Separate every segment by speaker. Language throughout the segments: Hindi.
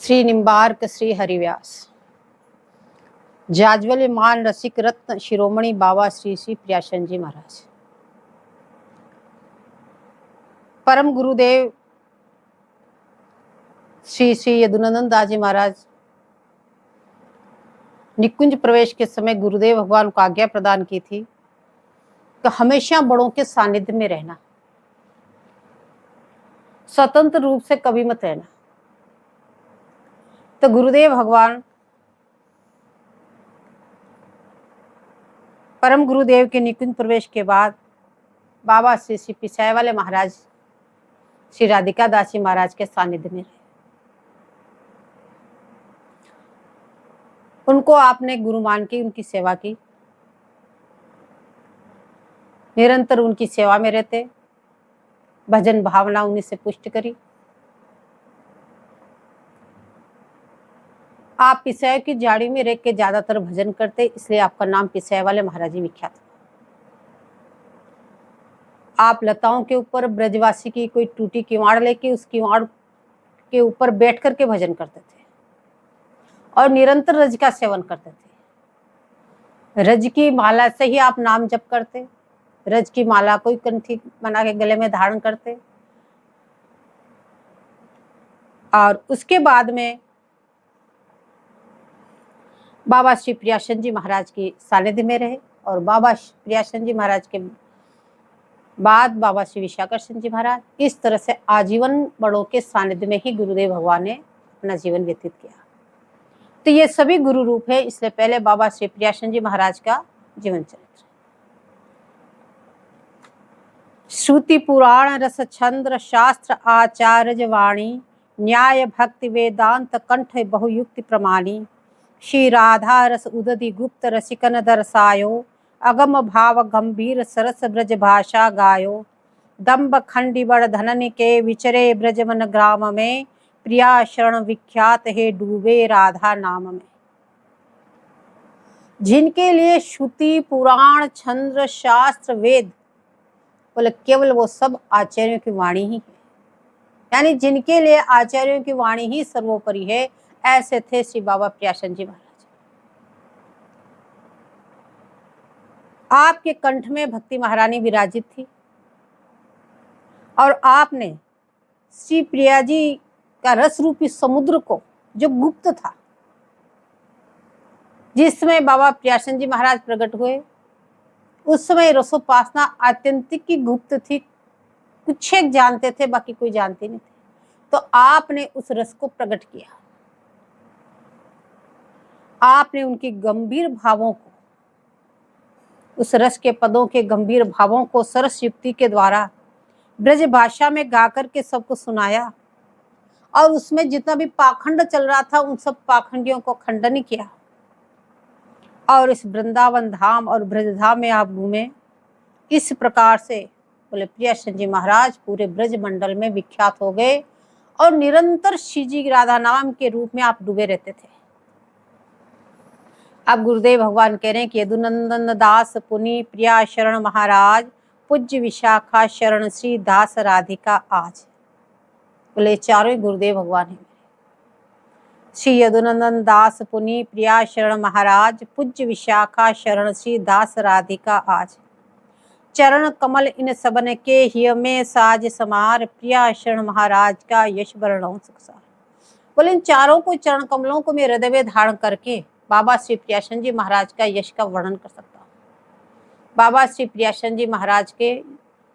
Speaker 1: श्री निम्बार्क श्री हरिव्यास जाज्वल्यमान रसिक रत्न शिरोमणि बाबा श्री श्री प्रियाशरण जी महाराज। परम गुरुदेव श्री श्री यदुनंदन दास जी महाराज निकुंज प्रवेश के समय गुरुदेव भगवान को आज्ञा प्रदान की थी कि हमेशा बड़ों के सानिध्य में रहना, स्वतंत्र रूप से कभी मत रहना। तो गुरुदेव भगवान परम गुरुदेव के निकुंज प्रवेश के बाद बाबा श्री श्री पिसाई वाले महाराज श्री राधिका दास जी महाराज के सानिध्य में रहे। उनको आपने गुरु मान के उनकी सेवा की, निरंतर उनकी सेवा में रहते, भजन भावना उन्हीं से पुष्ट करी। आप पिसाई की झाड़ी में रह के ज्यादातर भजन करते, इसलिए आपका नाम पिसाई वाले महाराज जी विख्यात। आप लताओं के ऊपर ब्रजवासी की कोई टूटी किवाड़ लेके उस किवाड़ के ऊपर बैठ करके भजन करते थे और निरंतर रज का सेवन करते थे। रज की माला से ही आप नाम जप करते, रज की माला कोई कंठी बना के गले में धारण करते और उसके बाद में बाबा श्री प्रियाशरण जी महाराज की सानिध्य में रहे और बाबा प्रियाशरण जी महाराज के बाद बाबा श्री विशाखाशरण जी महाराज। इस तरह से आजीवन बड़ों के सानिध्य में ही गुरुदेव भगवान ने अपना जीवन व्यतीत किया। तो ये सभी गुरु रूप है, इसलिए पहले बाबा श्री प्रियाशरण जी महाराज का जीवन चरित्र। श्रुति पुराण रस छंद्र शास्त्र आचार्य वाणी न्याय भक्ति वेदांत कंठ बहुयुक्ति प्रमाणी श्री राधा रस उदधि गुप्त रसिकन दर्शायो अगम भाव गंभीर सरस ब्रज भाषा गायो दम्ब खंडी बड़ धनन के विचरे ब्रजमन ग्राम में प्रिया शरण विख्यात है डूबे राधा नाम में। जिनके लिए श्रुति पुराण छंद्र शास्त्र वेद बोले केवल वो सब आचार्यों की वाणी ही है, यानी जिनके लिए आचार्यों की वाणी ही सर्वोपरि है, ऐसे थे श्री बाबा प्रियाशरण जी महाराज। आपके कंठ में भक्ति महारानी विराजित थी और आपने श्री प्रिया जी का रस रूपी समुद्र को, जो गुप्त था, जिस समय बाबा प्रियाशरण जी महाराज प्रकट हुए उस समय रसोपासना आत्यंतिक की गुप्त थी। कुछ एक जानते थे, बाकी कोई जानते नहीं थे। तो आपने उस रस को प्रकट किया, आपने उनकी गंभीर भावों को, उस रस के पदों के गंभीर भावों को सरस युक्ति के द्वारा ब्रज भाषा में गा करके सबको सुनाया और उसमें जितना भी पाखंड चल रहा था उन सब पाखंडियों को खंडन किया और इस वृंदावन धाम और ब्रज धाम में आप घूमे। इस प्रकार से बोले प्रियाशरण जी महाराज पूरे ब्रज मंडल में विख्यात हो गए और निरंतर श्री जी राधा नाम के रूप में आप डूबे रहते थे। अब गुरुदेव भगवान कह रहे हैं कि यदुनंदन दास पुनि प्रिया शरण महाराज पूज्य विशाखा शरण श्री दास राधिका आज। बोले चारों गुरुदेव भगवान है। श्री यदुनंदन दास पुनि प्रिया शरण महाराज पूज्य विशाखा शरण श्री दास राधिका आज। चरण कमल इन सबन के हिय में साज समार प्रिया शरण महाराज का यश वर्णो सुखसार। बोले इन चारों को चरण कमलों को मैं हृदय में धारण करके बाबा श्री प्रियाशरण जी महाराज का यश का वर्णन कर सकता हूँ। बाबा श्री प्रियाशरण जी महाराज के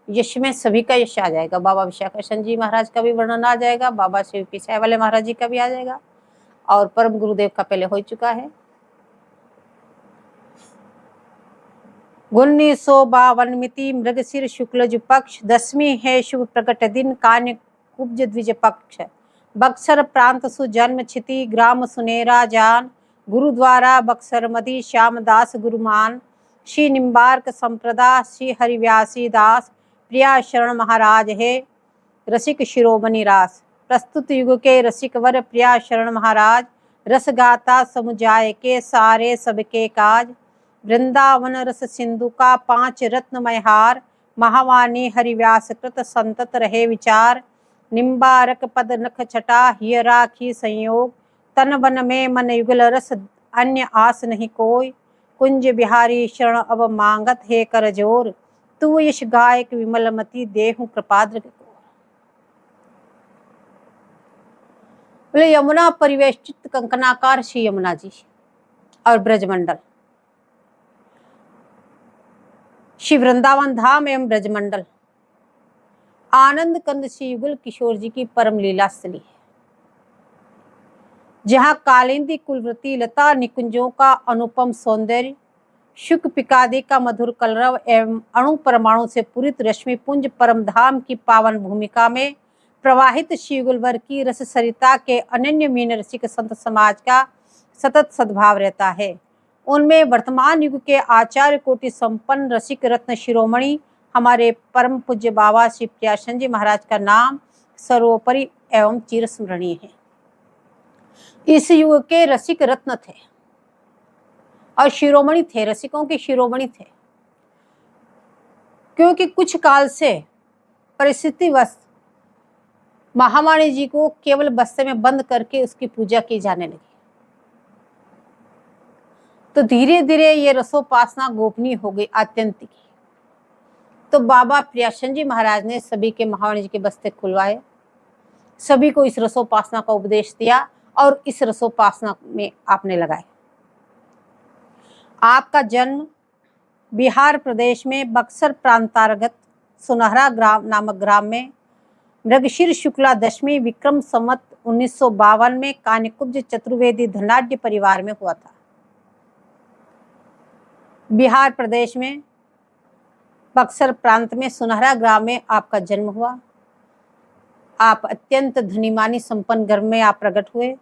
Speaker 1: यश में सभी का यश आ जाएगा। बाबा विशाखाशरण जी महाराज का भी वर्णन आ जाएगा, बाबा श्री पिसाई वाले महाराज जी का भी आ जाएगा और परम गुरुदेव का पहले हो चुका है। 1952 मिति मृगशिर शुक्ल पक्ष 10वीं है शुभ प्रकट दिन कान्य कुब्ज द्विज पक्ष बक्सर प्रांत सुजन्म छिति ग्राम सुनेरा जान गुरुद्वारा बक्सर मदी श्यामदास गुरुमान श्री निम्बार्क संप्रदा श्री हरिव्यासी दास प्रिया शरण महाराज है रसिक शिरोमणि रास। प्रस्तुत युग के रसिक वर प्रिया शरण महाराज रस गाता समुजाय के सारे सबके काज। वृंदावन रस सिंधु का 5 रत्नमय हार महावाणी हरिव्यास कृत संतत रहे विचार। निम्बारक पद नख छटा हिय राखी संयोग, तन वन में मन युगल रस अन्य आस नहीं कोई, कुंज बिहारी शरण अब मांगत है कर जोर, तू यश गायक विमलमती देहु कृपाद्र को। बोले यमुना परिवेष्टित कंकनाकार श्री यमुना जी और ब्रजमंडल, श्री वृंदावन धाम एवं ब्रजमंडल आनंद कंद श्री युगल किशोर जी की परम लीला स्थली है, जहाँ कालिंदी कुलवृति लता निकुंजों का अनुपम सौंदर्य, शुक पिकादि का मधुर कलरव एवं अणु परमाणु से पूरित रश्मि पुंज परम धाम की पावन भूमिका में प्रवाहित शिवगुलवर की रस सरिता के अनन्य मीन रसिक संत समाज का सतत सद्भाव रहता है। उनमें वर्तमान युग के आचार्य कोटि संपन्न रसिक रत्न शिरोमणि हमारे परम पूज्य बाबा श्री प्रियाशरण जी महाराज का नाम सर्वोपरि एवं चिरस्मरणीय है। इस युग के रसिक रत्न थे और शिरोमणि थे, रसिकों के शिरोमणि थे, क्योंकि कुछ काल से परिस्थितिवश महावाणी जी को केवल बस्ते में बंद करके उसकी पूजा की जाने लगी। तो धीरे धीरे ये रसोपासना गोपनीय हो गई, आत्यंतिक। तो बाबा प्रियाशरण जी महाराज ने सभी के महावाणी जी के बस्ते खुलवाए, सभी को इस रसोपासना का उपदेश दिया और इस रसोपासना में आपने लगाए। आपका जन्म बिहार प्रदेश में बक्सर प्रांतांतर्गत सुनहरा ग्राम नामक ग्राम में मृगशीर शुक्ला दशमी विक्रम संवत 1952 में कान्यकुब्ज चतुर्वेदी धनाढ्य परिवार में हुआ था। बिहार प्रदेश में बक्सर प्रांत में सुनहरा ग्राम में आपका जन्म हुआ। आप अत्यंत धनीमानी संपन्न घर में आप प्रकट हुए।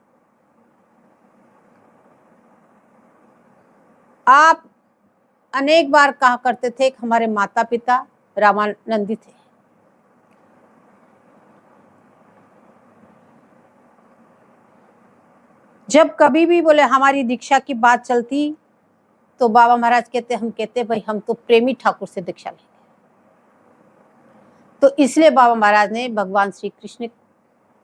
Speaker 1: आप अनेक बार कहा करते थे कि हमारे माता पिता रामानंदी थे। जब कभी भी बोले हमारी दीक्षा की बात चलती तो बाबा महाराज कहते भाई हम तो प्रेमी ठाकुर से दीक्षा लेंगे। तो इसलिए बाबा महाराज ने भगवान श्री कृष्ण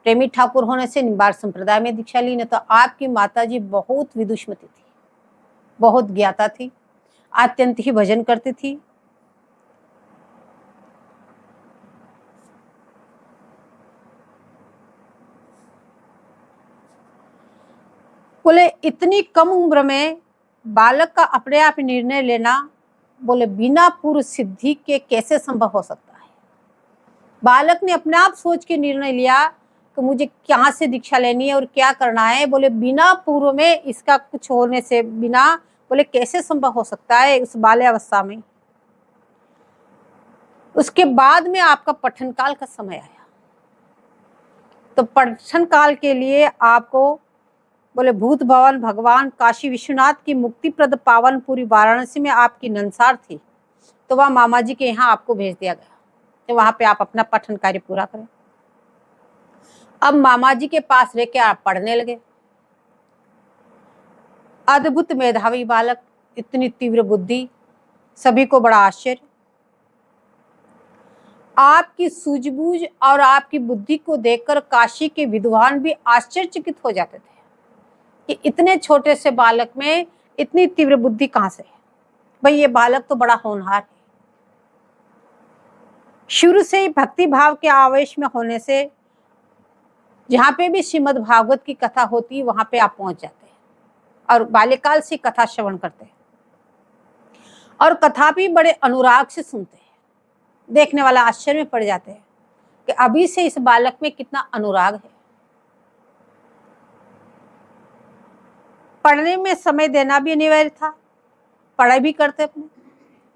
Speaker 1: प्रेमी ठाकुर होने से निम्बार संप्रदाय में दीक्षा ली। न तो आपकी माता जी बहुत विदुषमती थी, बहुत ज्ञाता थी, अत्यंत ही भजन करती थी। बोले इतनी कम उम्र में बालक का अपने आप निर्णय लेना बोले बिना पूर्व सिद्धि के कैसे संभव हो सकता है। बालक ने अपने आप सोच के निर्णय लिया कि मुझे कहाँ से दीक्षा लेनी है और क्या करना है। बोले बिना पूर्व में इसका कुछ होने से बिना बोले कैसे संभव हो सकता है उस बाल्यावस्था में। उसके बाद में आपका पठन काल का समय आया। तो पठन काल के लिए आपको बोले भूत भवन भगवान काशी विश्वनाथ की मुक्तिप्रद पावनपुरी वाराणसी में आपकी नंसार थी। तो वह मामा जी के यहाँ आपको भेज दिया गया तो वहां पे आप अपना पठन कार्य पूरा करें। अब मामा जी के पास रह के आप पढ़ने लगे। अद्भुत मेधावी बालक, इतनी तीव्र बुद्धि, सभी को बड़ा आश्चर्य। आपकी सूझबूझ और आपकी बुद्धि को देखकर काशी के विद्वान भी आश्चर्यचकित हो जाते थे कि इतने छोटे से बालक में इतनी तीव्र बुद्धि कहाँ से है। भाई ये बालक तो बड़ा होनहार है। शुरू से ही भक्ति भाव के आवेश में होने से जहाँ पे भी श्रीमद् भागवत की कथा होती वहां पे आप पहुंच जाते हैं और बाल्यकाल से कथा श्रवण करते हैं और कथा भी बड़े अनुराग से सुनते हैं। देखने वाला आश्चर्य में पड़ जाते हैं कि अभी से इस बालक में कितना अनुराग है। पढ़ने में समय देना भी अनिवार्य था, पढ़ाई भी करते अपने।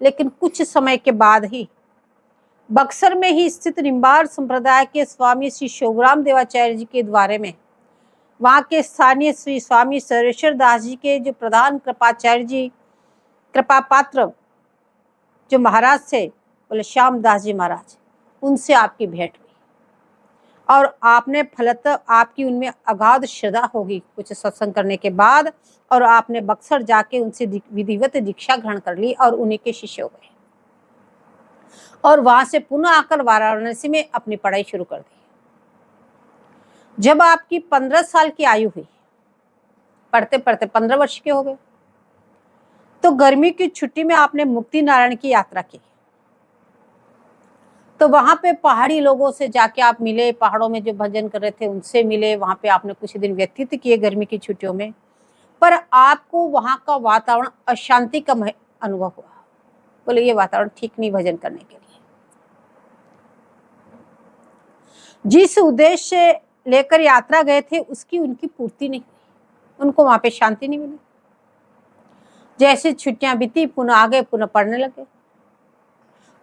Speaker 1: लेकिन कुछ समय के बाद ही बक्सर में ही स्थित निम्बार संप्रदाय के स्वामी श्री शोभराम देवाचार्य जी के द्वारे में वहाँ के स्थानीय श्री स्वामी सर्वेश्वर दास जी के जो प्रधान कृपाचार्य जी कृपा पात्र जो महाराज थे बोले श्याम दास जी महाराज, उनसे आपकी भेंट हुई और आपने फलतः आपकी उनमें अगाध श्रद्धा होगी कुछ सत्संग करने के बाद और आपने बक्सर जाके उनसे विधिवत दीक्षा ग्रहण कर ली और उन्हीं के शिष्य हो गए और वहां से पुनः आकर वाराणसी में अपनी पढ़ाई शुरू कर दी। जब आपकी 15 साल की आयु हुई, पढ़ते पढ़ते 15 वर्ष के हो गए, तो गर्मी की छुट्टी में आपने मुक्ति नारायण की यात्रा की। तो वहां पे पहाड़ी लोगों से जाके आप मिले, पहाड़ों में जो भजन कर रहे थे उनसे मिले, वहां पे आपने कुछ दिन व्यतीत किए गर्मी की छुट्टियों में, पर आपको वहां का वातावरण अशांति का अनुभव हुआ। बोले ये वातावरण ठीक नहीं भजन करने के लिए। जिस उद्देश्य से लेकर यात्रा गए थे उसकी उनकी पूर्ति नहीं हुई, उनको वहां पे शांति नहीं मिली। जैसे छुट्टियां बीती, पुनः आगे, पुनः पढ़ने लगे।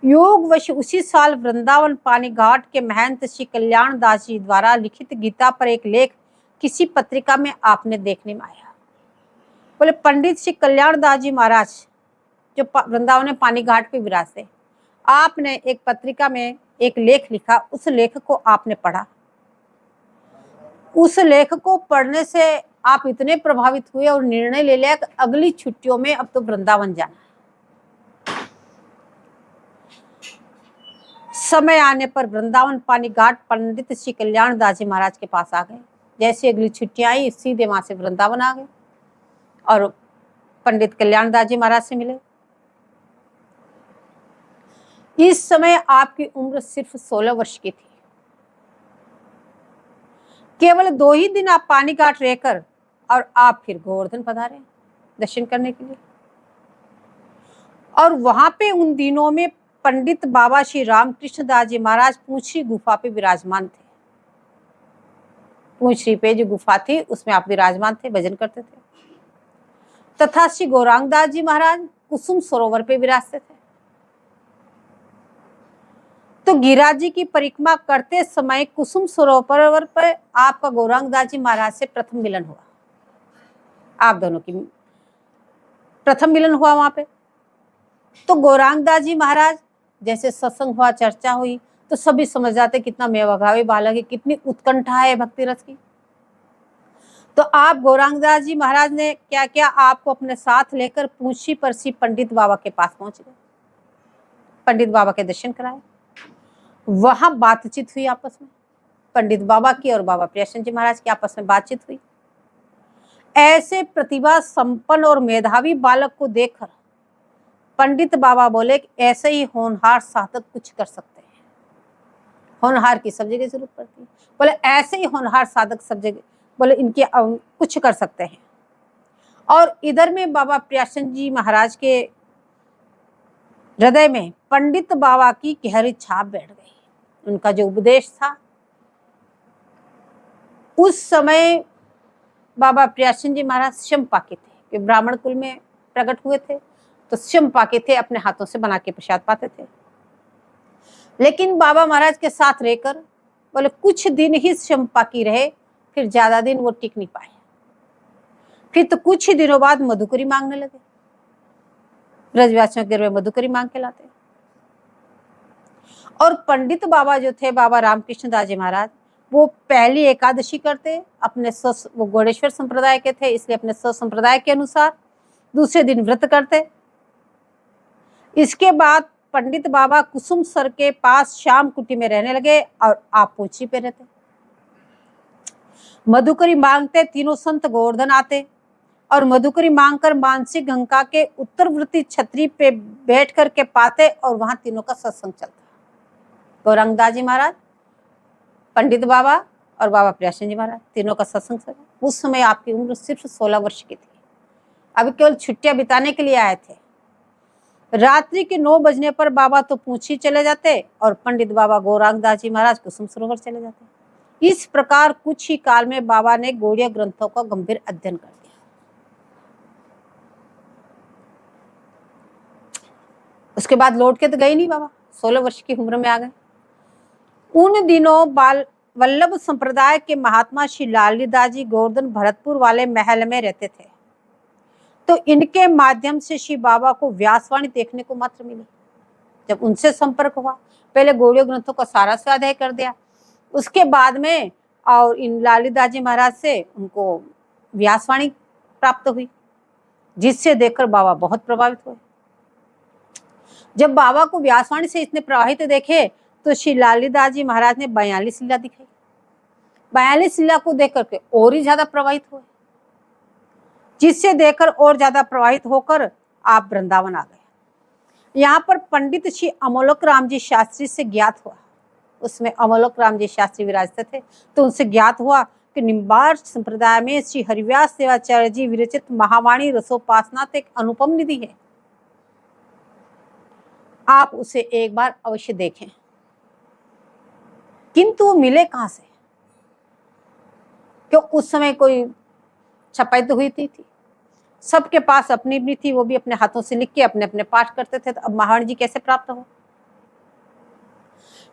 Speaker 1: योगवश उसी साल वृंदावन पानी घाट के महंत श्री कल्याण दास जी द्वारा लिखित गीता पर एक लेख किसी पत्रिका में आपने देखने में आया। बोले पंडित श्री कल्याण दास जी महाराज जो वृंदावन में पानी घाट पे विराजते, आपने एक पत्रिका में एक लेख लिखा, उस लेख को आपने पढ़ा। उस लेख को पढ़ने से आप इतने प्रभावित हुए और निर्णय ले लिया कि अगली छुट्टियों में अब तो वृंदावन जाना। समय आने पर वृंदावन पानी घाट पंडित श्री कल्याण दास जी महाराज के पास आ गए। जैसे अगली छुट्टियां आई, सीधे वहां से वृंदावन आ गए और पंडित कल्याण दास जी महाराज से मिले। इस समय आपकी उम्र सिर्फ 16 वर्ष की थी। केवल 2 ही दिन आप पानी घाट रहकर और आप फिर गोवर्धन पधारे दर्शन करने के लिए। और वहां पे उन दिनों में पंडित बाबा श्री रामकृष्ण दास जी महाराज पूंछरी गुफा पे विराजमान थे। पूंछरी पे जो गुफा थी उसमें आप विराजमान थे, भजन करते थे। तथा श्री गौरांग दास जी महाराज कुसुम सरोवर पे विराजते थे। तो गिरिराज जी की परिक्रमा करते समय कुसुम सरोवर पर आपका गौरांग दास जी महाराज से प्रथम मिलन हुआ। आप दोनों की प्रथम मिलन हुआ वहां पे। तो गौरांग दास जी महाराज जैसे सत्संग हुआ, चर्चा हुई, तो सभी समझ जाते कितना मेवाघावी बालक है, कितनी उत्कंठा है भक्ति रस की। तो आप गौरांग दास जी महाराज ने क्या किया, आपको अपने साथ लेकर पूंछी पर श्री पंडित बाबा के पास पहुंच गए। पंडित बाबा के दर्शन कराए। वहां बातचीत हुई आपस में, पंडित बाबा की और बाबा प्रियाचंद जी महाराज की आपस में बातचीत हुई। ऐसे प्रतिभा संपन्न और मेधावी बालक को देखकर पंडित बाबा बोले कि ऐसे ही होनहार साधक कुछ कर सकते हैं। होनहार की सब जगह जरूरत पड़ती है। बोले ऐसे ही होनहार साधक सब जगह, बोले इनकी कुछ कर सकते हैं। और इधर में बाबा प्रियाचंद जी महाराज के हृदय में पंडित बाबा की गहरी छाप बैठ गई। उनका जो उपदेश था, उस समय बाबा प्रियाचंद जी महाराज श्यमपाकी थे, कि ब्राह्मण कुल में प्रकट हुए थे, तो श्यमपाकी थे, अपने हाथों से बना के प्रसाद पाते थे। लेकिन बाबा महाराज के साथ रहकर बोले कुछ दिन ही श्यमपाकी रहे, फिर ज्यादा दिन वो टिक नहीं पाए। फिर तो कुछ ही दिनों बाद मधुकरी मांगने लगे। ब्रजवासियों के में मधुकरी मांग के लाते। और पंडित बाबा जो थे, बाबा रामकृष्ण दास जी महाराज, वो पहली एकादशी करते, अपने वो गौड़ेश्वर संप्रदाय के थे, इसलिए अपने संप्रदाय के अनुसार दूसरे दिन व्रत करते। इसके बाद पंडित बाबा कुसुम सर के पास श्याम कुटी में रहने लगे और आप पूंछी पे रहते। मधुकरी मांगते, तीनों संत गोवर्धन आते और मधुकरी मांगकर मानसिक गंगा के उत्तरवर्ती छतरी पे बैठ करके पाते और वहां तीनों का सत्संग चलता। गौरांग दास जी महाराज, पंडित बाबा और बाबा प्रियाचंद जी महाराज, तीनों का सत्संग चला। उस समय आपकी उम्र सिर्फ 16 वर्ष की थी। अभी केवल छुट्टियां बिताने के लिए आए थे। रात्रि के 9 बजने पर बाबा तो पूंछी चले जाते और पंडित बाबा गौरांग दास जी महाराज कुसुम सरोवर चले जाते। इस प्रकार कुछ ही काल में बाबा ने गौड़ीय ग्रंथों का गंभीर अध्ययन कर दिया। उसके बाद लौट के तो गए नहीं बाबा, 16 वर्ष की उम्र में आ गए। उन दिनों बाल वल्लभ संप्रदाय के महात्मा श्री लालीदास जी गोवर्धन भरतपुर वाले महल में रहते थे। तो इनके माध्यम से श्री बाबा को व्यासवाणी देखने को मात्र मिली। जब उनसे संपर्क हुआ, पहले गौड़ीय ग्रंथों का सारा स्वाध्याय कर दिया, उसके बाद में और इन लालीदास जी महाराज से उनको व्यासवाणी प्राप्त हुई, जिससे देखकर बाबा बहुत प्रभावित हुए। जब बाबा को व्यासवाणी से इतने प्रभावित देखे तो श्री लालीदास जी महाराज ने 42 लीला दिखाई। 42 लीला को देख करके और ही ज्यादा प्रभावित हुए, जिससे देखकर और ज्यादा प्रभावित होकर आप वृंदावन आ गए। यहाँ पर पंडित श्री अमोलक राम जी शास्त्री से ज्ञात हुआ, उसमें अमोलक राम जी शास्त्री विराजते थे, तो उनसे ज्ञात हुआ कि निम्बार्क संप्रदाय में श्री हरिव्यास देवाचार्य जी विरचित महावाणी रसोपासना एक अनुपम निधि है, आप उसे एक बार अवश्य देखें। किंतु वो मिले कहां से, क्यों उस समय कोई छपाई तो हुई थी, सबके पास अपनी अपनी थी, वो भी अपने हाथों से लिख के अपने अपने पाठ करते थे, तो अब महावाणी जी कैसे प्राप्त हो,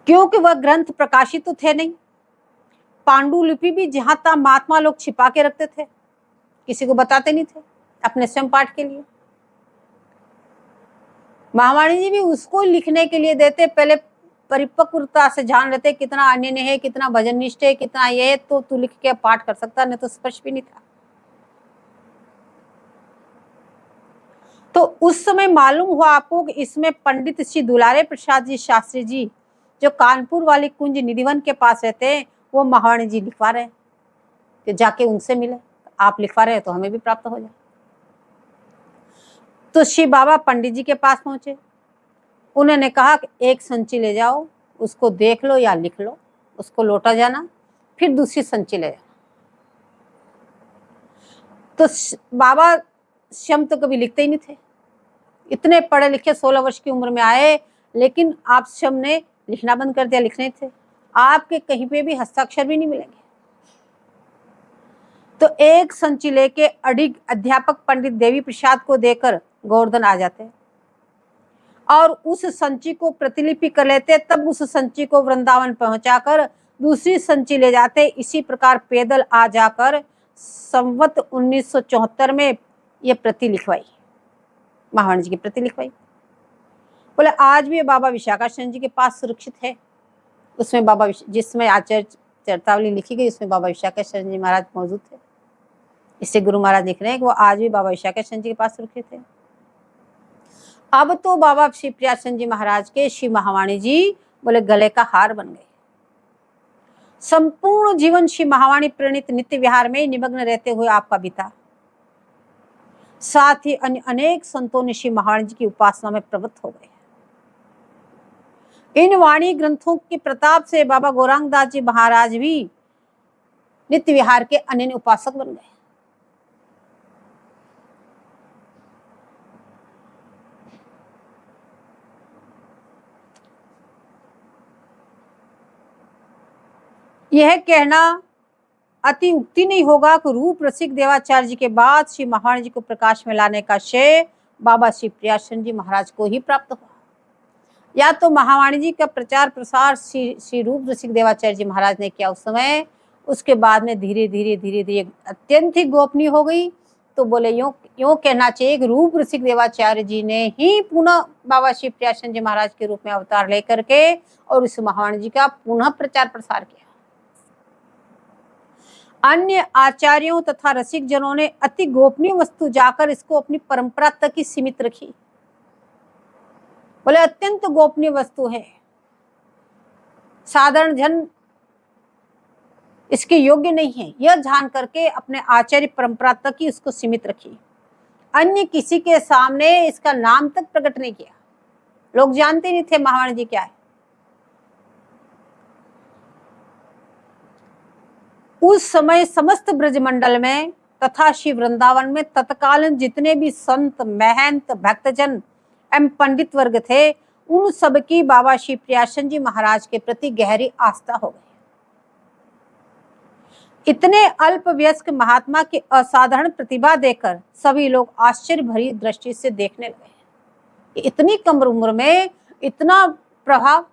Speaker 1: क्योंकि वह ग्रंथ प्रकाशित तो थे नहीं। पांडुलिपि भी जहां तहां महात्मा लोग छिपा के रखते थे, किसी को बताते नहीं थे अपने स्वयं पाठ के लिए। महावाणी जी भी उसको लिखने के लिए देते, पहले परिपक्वता से जान लेते कितना अन्य है, कितना भजन निष्ठ है, कितना ये है, तो तू लिख के पाठ कर सकता, नहीं तो स्पर्श भी नहीं था। तो उस समय मालूम हुआ आपको कि इसमें पंडित श्री दुलारे प्रसाद जी शास्त्री जी जो कानपुर वाली कुंज निधिवन के पास रहते हैं, वो महावाणी जी लिखवा रहे हैं कि जाके उनसे मिले, आप लिखवा रहे हैं तो हमें भी प्राप्त हो जाए। तो श्री बाबा पंडित जी के पास पहुंचे, उन्होंने कहा कि एक संची ले जाओ, उसको देख लो या लिख लो, उसको लौटा जाना, फिर दूसरी संची ले जाना। तो बाबा स्वयं तो कभी लिखते ही नहीं थे, इतने पढ़े लिखे 16 वर्ष की उम्र में आए, लेकिन आप स्वयं ने लिखना बंद कर दिया, लिखने थे, आपके कहीं पे भी हस्ताक्षर भी नहीं मिलेंगे। तो एक संची लेके अडिग अध्यापक पंडित देवी प्रसाद को देकर गोवर्धन आ जाते और उस संची को प्रतिलिपि कर लेते, तब उस संची को वृंदावन पहुंचाकर दूसरी संची ले जाते। इसी प्रकार पैदल आ जाकर संवत 1974 में ये प्रति लिखवाई, महावाणी जी की प्रति लिखवाई। बोले आज भी बाबा विशाखाचरण जी के पास सुरक्षित है, उसमें बाबा जिसमें आचार्य चरतावली लिखी गई उसमें बाबा विशाखाचरण जी महाराज मौजूद थे। इससे गुरु महाराज लिख रहे हैं कि वो आज भी बाबा विशाखाचरण जी के पास सुरक्षित है। अब तो बाबा श्री प्रियाचंद जी महाराज के श्री महावाणी जी बोले गले का हार बन गए। संपूर्ण जीवन श्री महावाणी प्रणीत नित्य विहार में निमग्न रहते हुए आपका बीता, साथ ही अन्य अनेक संतों ने श्री महावाणी जी की उपासना में प्रवृत्त हो गए। इन वाणी ग्रंथों के प्रताप से बाबा गौरांग दास जी महाराज भी नित्य विहार के अनन्य उपासक बन गए। यह कहना अति उक्ति नहीं होगा कि रूप रसिक देवाचार्य जी के बाद श्री महावाणी जी को प्रकाश में लाने का श्रेय बाबा श्री प्रियाचंद जी महाराज को ही प्राप्त हुआ। या तो महावाणी जी का प्रचार प्रसार श्री रूप रसिक देवाचार्य जी महाराज ने किया उस समय, उसके बाद में धीरे धीरे अत्यंत ही गोपनीय हो गई। तो बोले यूं कहना चाहिए कि रूप रसिक देवाचार्य जी ने ही पुनः बाबा श्री प्रियाचंद जी महाराज के रूप में अवतार लेकर के और उस महावाणी जी का पुनः प्रचार प्रसार किया। अन्य आचार्यों तथा रसिक जनों ने अति गोपनीय वस्तु जाकर इसको अपनी परंपरा तक ही सीमित रखी। बोले अत्यंत गोपनीय वस्तु है, साधारण जन इसके योग्य नहीं है, यह जान करके अपने आचार्य परंपरा तक ही इसको सीमित रखी। अन्य किसी के सामने इसका नाम तक प्रकट नहीं किया, लोग जानते नहीं थे महावाणी जी क्या है। उस समय समस्त ब्रजमंडल में तथा श्री वृंदावन में तत्कालीन जितने भी संत महंत भक्तजन एवं पंडित वर्ग थे, उन सब की बाबा श्री प्रियाचंद जी महाराज के प्रति गहरी आस्था हो गई। इतने अल्प वयस्क महात्मा की असाधारण प्रतिभा देखकर सभी लोग आश्चर्य भरी दृष्टि से देखने लगे। इतनी कम उम्र में इतना प्रभाव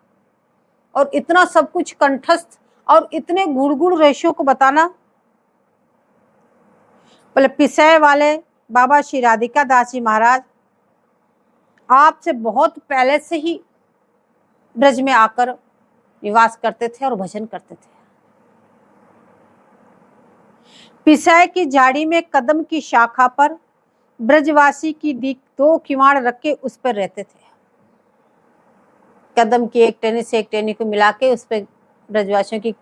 Speaker 1: और इतना सब कुछ कंठस्थ और इतने गुण रहस्यों को बताना। बोले पिसय वाले बाबा श्री राधिका दास जी महाराज आपसे बहुत पहले से ही ब्रज में आकर निवास करते थे और भजन करते थे। पिसय की झाड़ी में कदम की शाखा पर ब्रजवासी की दो किवाड़ रख के उस पर रहते थे। कदम की एक टहनी से एक टहनी को मिला के उस पर ब्रजवासियों की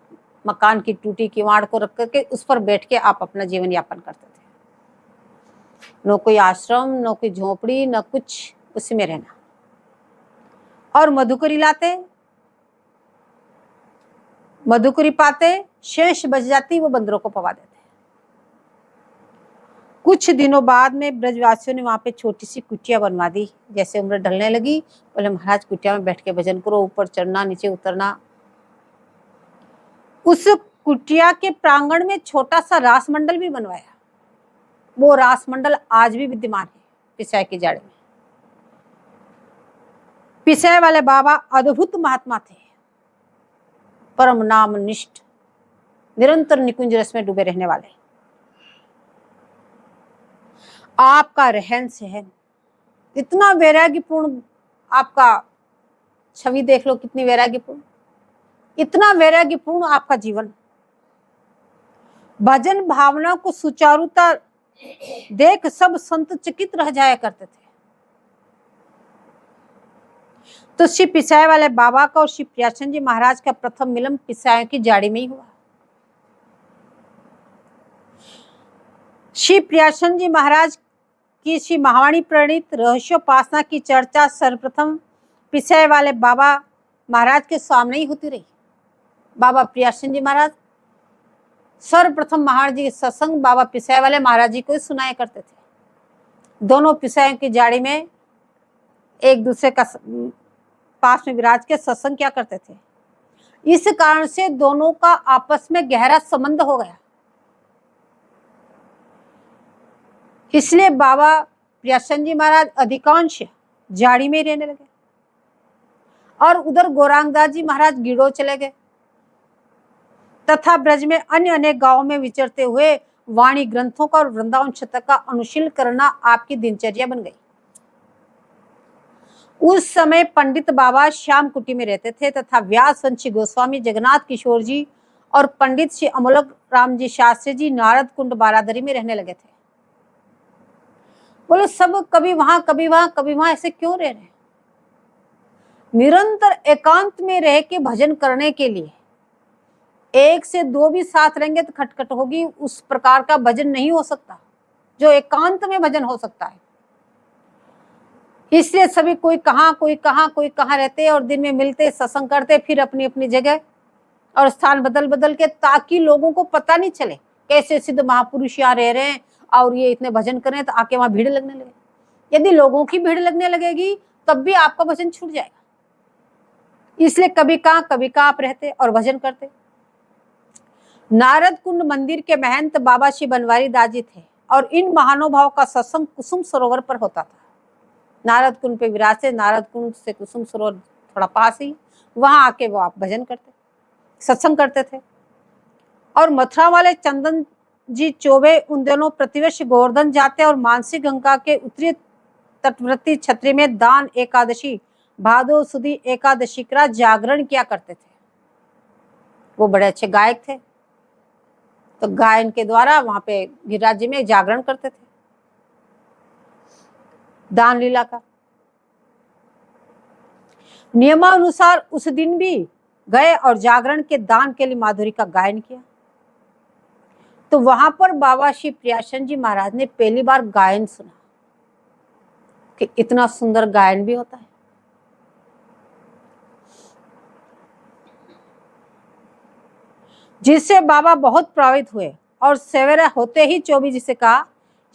Speaker 1: मकान की टूटी किवाड़ को रख करके उस पर बैठ के आप अपना जीवन यापन करते थे। न कोई आश्रम, न कोई झोपड़ी, न कुछ, उसी में रहना। और मधुकरी लाते, मधुकरी पाते, शेष बच जाती वो बंदरों को पवा देते। कुछ दिनों बाद में ब्रजवासियों ने वहां पे छोटी सी कुटिया बनवा दी। जैसे उम्र ढलने लगी, बोले महाराज कुटिया में बैठ के भजन करो, ऊपर चढ़ना नीचे उतरना। उस कुटिया के प्रांगण में छोटा सा रास मंडल भी बनवाया। वो रास मंडल आज भी विद्यमान है पिसाई के जाड़े में। पिसाई वाले बाबा अद्भुत महात्मा थे, परम नाम निष्ठ, निरंतर निकुंज रस में डूबे रहने वाले। आपका रहन सहन इतना वैराग्यपूर्ण, आपका छवि देख लो कितनी वैराग्यपूर्ण, इतना वैराग्यपूर्ण आपका जीवन। भजन भावना को सुचारुता देख सब संत चकित रह जाया करते थे। तो श्री पिसाई वाले बाबा का और श्री प्रियाचंद जी महाराज का प्रथम मिलन पिसाई की जाड़ी में ही हुआ। श्री प्रियाचंद जी महाराज की श्री महावाणी प्रणीत रहस्योपासना की चर्चा सर्वप्रथम पिसाई वाले बाबा महाराज के सामने ही होती रही। बाबा प्रियाचंद जी महाराज सर्वप्रथम महाराज जी के सत्संग बाबा पिसाई वाले महाराज जी को सुनाया करते थे। दोनों पिसाई की जाड़ी में एक दूसरे का पास में विराज के सत्संग क्या करते थे। इस कारण से दोनों का आपस में गहरा संबंध हो गया। इसलिए बाबा प्रियाचंद जी महाराज अधिकांश जाड़ी में रहने लगे और उधर गौरांगदास जी महाराज गिड़ो चले गए तथा ब्रज में अन्य अनेक गांवों में विचरते हुए वाणी ग्रंथों का और वृंदावन क्षेत्र का अनुशील करना आपकी दिनचर्या बन गई। उस समय पंडित बाबा श्याम कुटी में रहते थे तथा व्यासवंशी गोस्वामी जगन्नाथ किशोर जी और पंडित श्री अमोलक राम जी शास्त्री जी नारद कुंड बारादरी में रहने लगे थे। बोले सब कभी वहां कभी वहां कभी वहां ऐसे क्यों रह रहे? निरंतर एकांत में रह के भजन करने के लिए एक से दो भी साथ रहेंगे तो खटखट होगी। उस प्रकार का भजन नहीं हो सकता जो एकांत में भजन हो सकता है। इसलिए सभी कोई कहाँ कोई कहाँ कोई कहाँ रहते और दिन में मिलते सत्संग करते फिर अपनी अपनी जगह और स्थान बदल बदल के, ताकि लोगों को पता नहीं चले कैसे सिद्ध महापुरुष यहाँ रह रहे हैं और ये इतने भजन कर रहे हैं, तो आके वहां भीड़ लगने लगे। यदि लोगों की भीड़ लगने लगेगी तब भी आपका भजन छूट जाएगा। इसलिए कभी कहाँ आप रहते और भजन करते। नारद कुंड मंदिर के महंत बाबा श्री बनवारी दास जी थे और इन महानुभाव का सत्संग कुसुम सरोवर पर होता था। नारद कुंड पे विराजे, नारद कुंड से कुसुम सरोवर थोड़ा पास ही, वहां आके वो आप भजन करते, सत्संग करते थे। और मथुरा वाले चंदन जी चौबे उन दिनों प्रतिवर्ष गोवर्धन जाते और मानसी गंगा के उत्तरी तटवर्ती छत्री में दान एकादशी, भादो सुदी एकादशी का जागरण किया करते थे। वो बड़े अच्छे गायक थे, तो गायन के द्वारा वहां पे गिरिराज जी में जागरण करते थे दान लीला का। नियमानुसार उस दिन भी गए और जागरण के दान के लिए माधुरी का गायन किया। तो वहां पर बाबा श्री प्रियाचंद जी महाराज ने पहली बार गायन सुना कि इतना सुंदर गायन भी होता है। जिससे बाबा बहुत प्रभावित हुए और सवेरे होते ही 24 जी से कहा,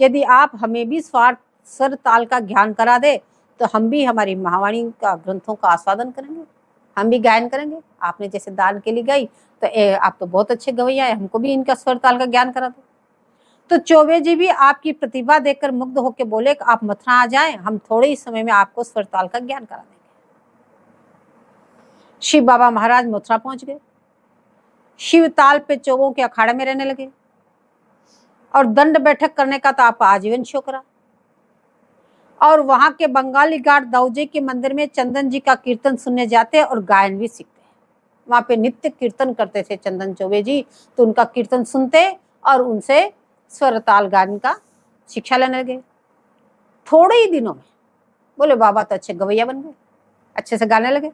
Speaker 1: यदि आप हमें भी स्वर ताल का ज्ञान करा दे तो हम भी हमारी महावाणी का ग्रंथों का आस्वादन करेंगे, हम भी गायन करेंगे। आपने जैसे दान के लिए गई तो आप तो बहुत अच्छे गवैया है, हमको भी इनका स्वर ताल का ज्ञान करा दो। तो चौबे जी भी आपकी प्रतिभा देखकर मुग्ध होकर बोले कि आप मथुरा आ जाएं, हम थोड़े ही समय में आपको स्वर ताल का ज्ञान करा देंगे। शिव बाबा महाराज मथुरा पहुंच गए। शिव ताल पे चौबों के अखाड़े में रहने लगे और दंड बैठक करने का तो आपका आजीवन शौक रहा। और वहां के बंगाली घाट दाऊजी के मंदिर में चंदन जी का कीर्तन सुनने जाते और गायन भी सीखते। वहां पे नित्य कीर्तन करते थे चंदन चौबे जी, तो उनका कीर्तन सुनते और उनसे स्वर ताल गायन का शिक्षा लेने लगे। थोड़े ही दिनों में बोले बाबा तो अच्छे गवैया बन गए, अच्छे से गाने लगे।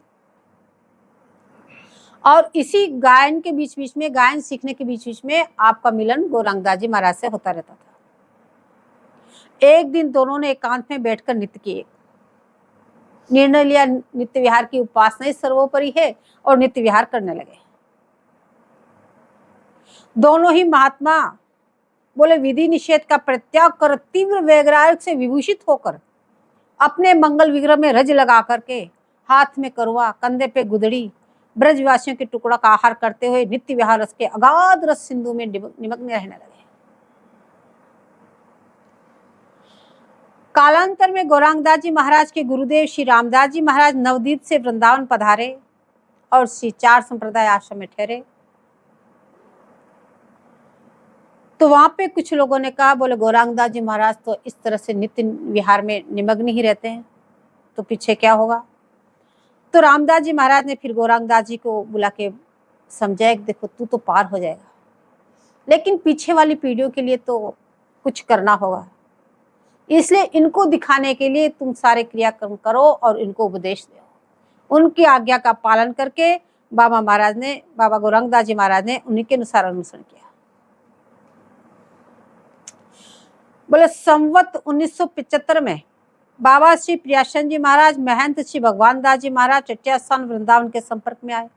Speaker 1: और इसी गायन के बीच बीच में, गायन सीखने के बीच बीच में आपका मिलन गौरांगदास जी महाराज से होता रहता था। एक दिन दोनों ने एकांत में बैठकर नृत्य किए। निर्णय लिया नित्य विहार की उपासना ही सर्वोपरि है और नित्य विहार करने लगे। दोनों ही महात्मा बोले विधि निषेध का परित्याग कर तीव्र वैराग्य से विभूषित होकर अपने मंगल विग्रह में रज लगा करके, हाथ में करवा, कंधे पे गुदड़ी, ब्रजवासियों के टुकड़ा का आहार करते हुए नित्य विहार रस के अगाध रस सिंधु में निमग्न रहने लगे। कालांतर में गौरांगदास जी महाराज के गुरुदेव श्री रामदास जी महाराज नवदीप से वृंदावन पधारे और श्री चार संप्रदाय आश्रम में ठहरे। तो वहां पे कुछ लोगों ने कहा, बोले गौरांगदास जी महाराज तो इस तरह से नित्य विहार में निमग्न ही रहते हैं, तो पीछे क्या होगा। तो रामदास जी महाराज ने फिर गौरांगदास जी को बुला के समझाया कि देखो तू तो पार हो जाएगा, लेकिन पीछे वाली पीढ़ियों के लिए तो कुछ करना होगा, इसलिए इनको दिखाने के लिए तुम सारे क्रियाक्रम करो और इनको उपदेश दो। उनकी आज्ञा का पालन करके बाबा गौरांगदास जी महाराज ने उन्हीं के अनुसार अनुसरण किया। बोले संवत 1975 में बाबा श्री प्रियाचंद जी महाराज महंत श्री भगवान दास जी महाराज चटिया स्थान वृंदावन के संपर्क में आए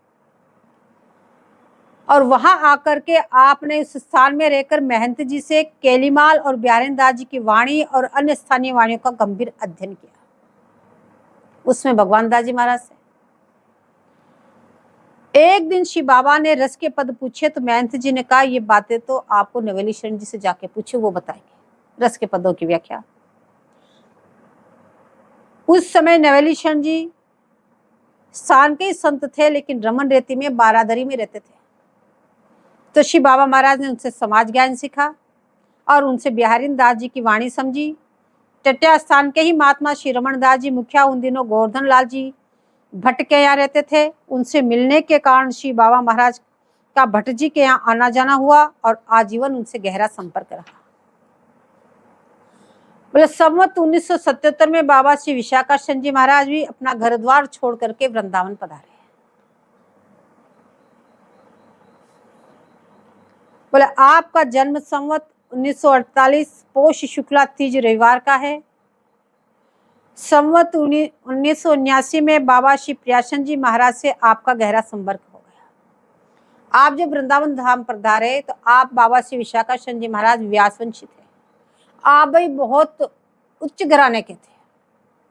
Speaker 1: और वहां आकर के आपने उस स्थान में रहकर महंत जी से केलीमाल और ब्यारेन दास जी की वाणी और अन्य स्थानीय वाणियों का गंभीर अध्ययन किया। उसमें भगवान दास जी महाराज से एक दिन श्री बाबा ने रस के पद पूछे तो महंत जी ने कहा, ये बातें तो आपको नवेली शरण जी से जाके पूछे, वो बताएंगे रस के पदों की व्याख्या। उस समय नवेली शरण जी स्थान के संत थे, लेकिन रमन रेती में बारादरी में रहते थे। तो श्री बाबा महाराज ने उनसे समाज ज्ञान सीखा और उनसे बिहारी दास जी की वाणी समझी। टटिया स्थान के ही महात्मा श्री रमन दास जी मुखिया उन दिनों गोवर्धन लाल जी भट्ट के यहाँ रहते थे। उनसे मिलने के कारण श्री बाबा महाराज का भट्ट जी के यहाँ आना जाना हुआ और आजीवन उनसे गहरा संपर्क रहा। बोले संवत 1977 में बाबा श्री विशाखाचंद जी महाराज भी अपना घर द्वार छोड़ करके वृंदावन पधारे। बोले आपका जन्म संवत 1948 पोष शुक्ला तीज रविवार का है। संवत 1979 में बाबा श्री प्रियाचंद जी महाराज से आपका गहरा संपर्क हो गया। आप जब वृंदावन धाम पधारे तो आप बाबा श्री विशाखाचंद जी महाराज व्यासवंशी थे। आप भाई बहुत उच्च घराने के थे,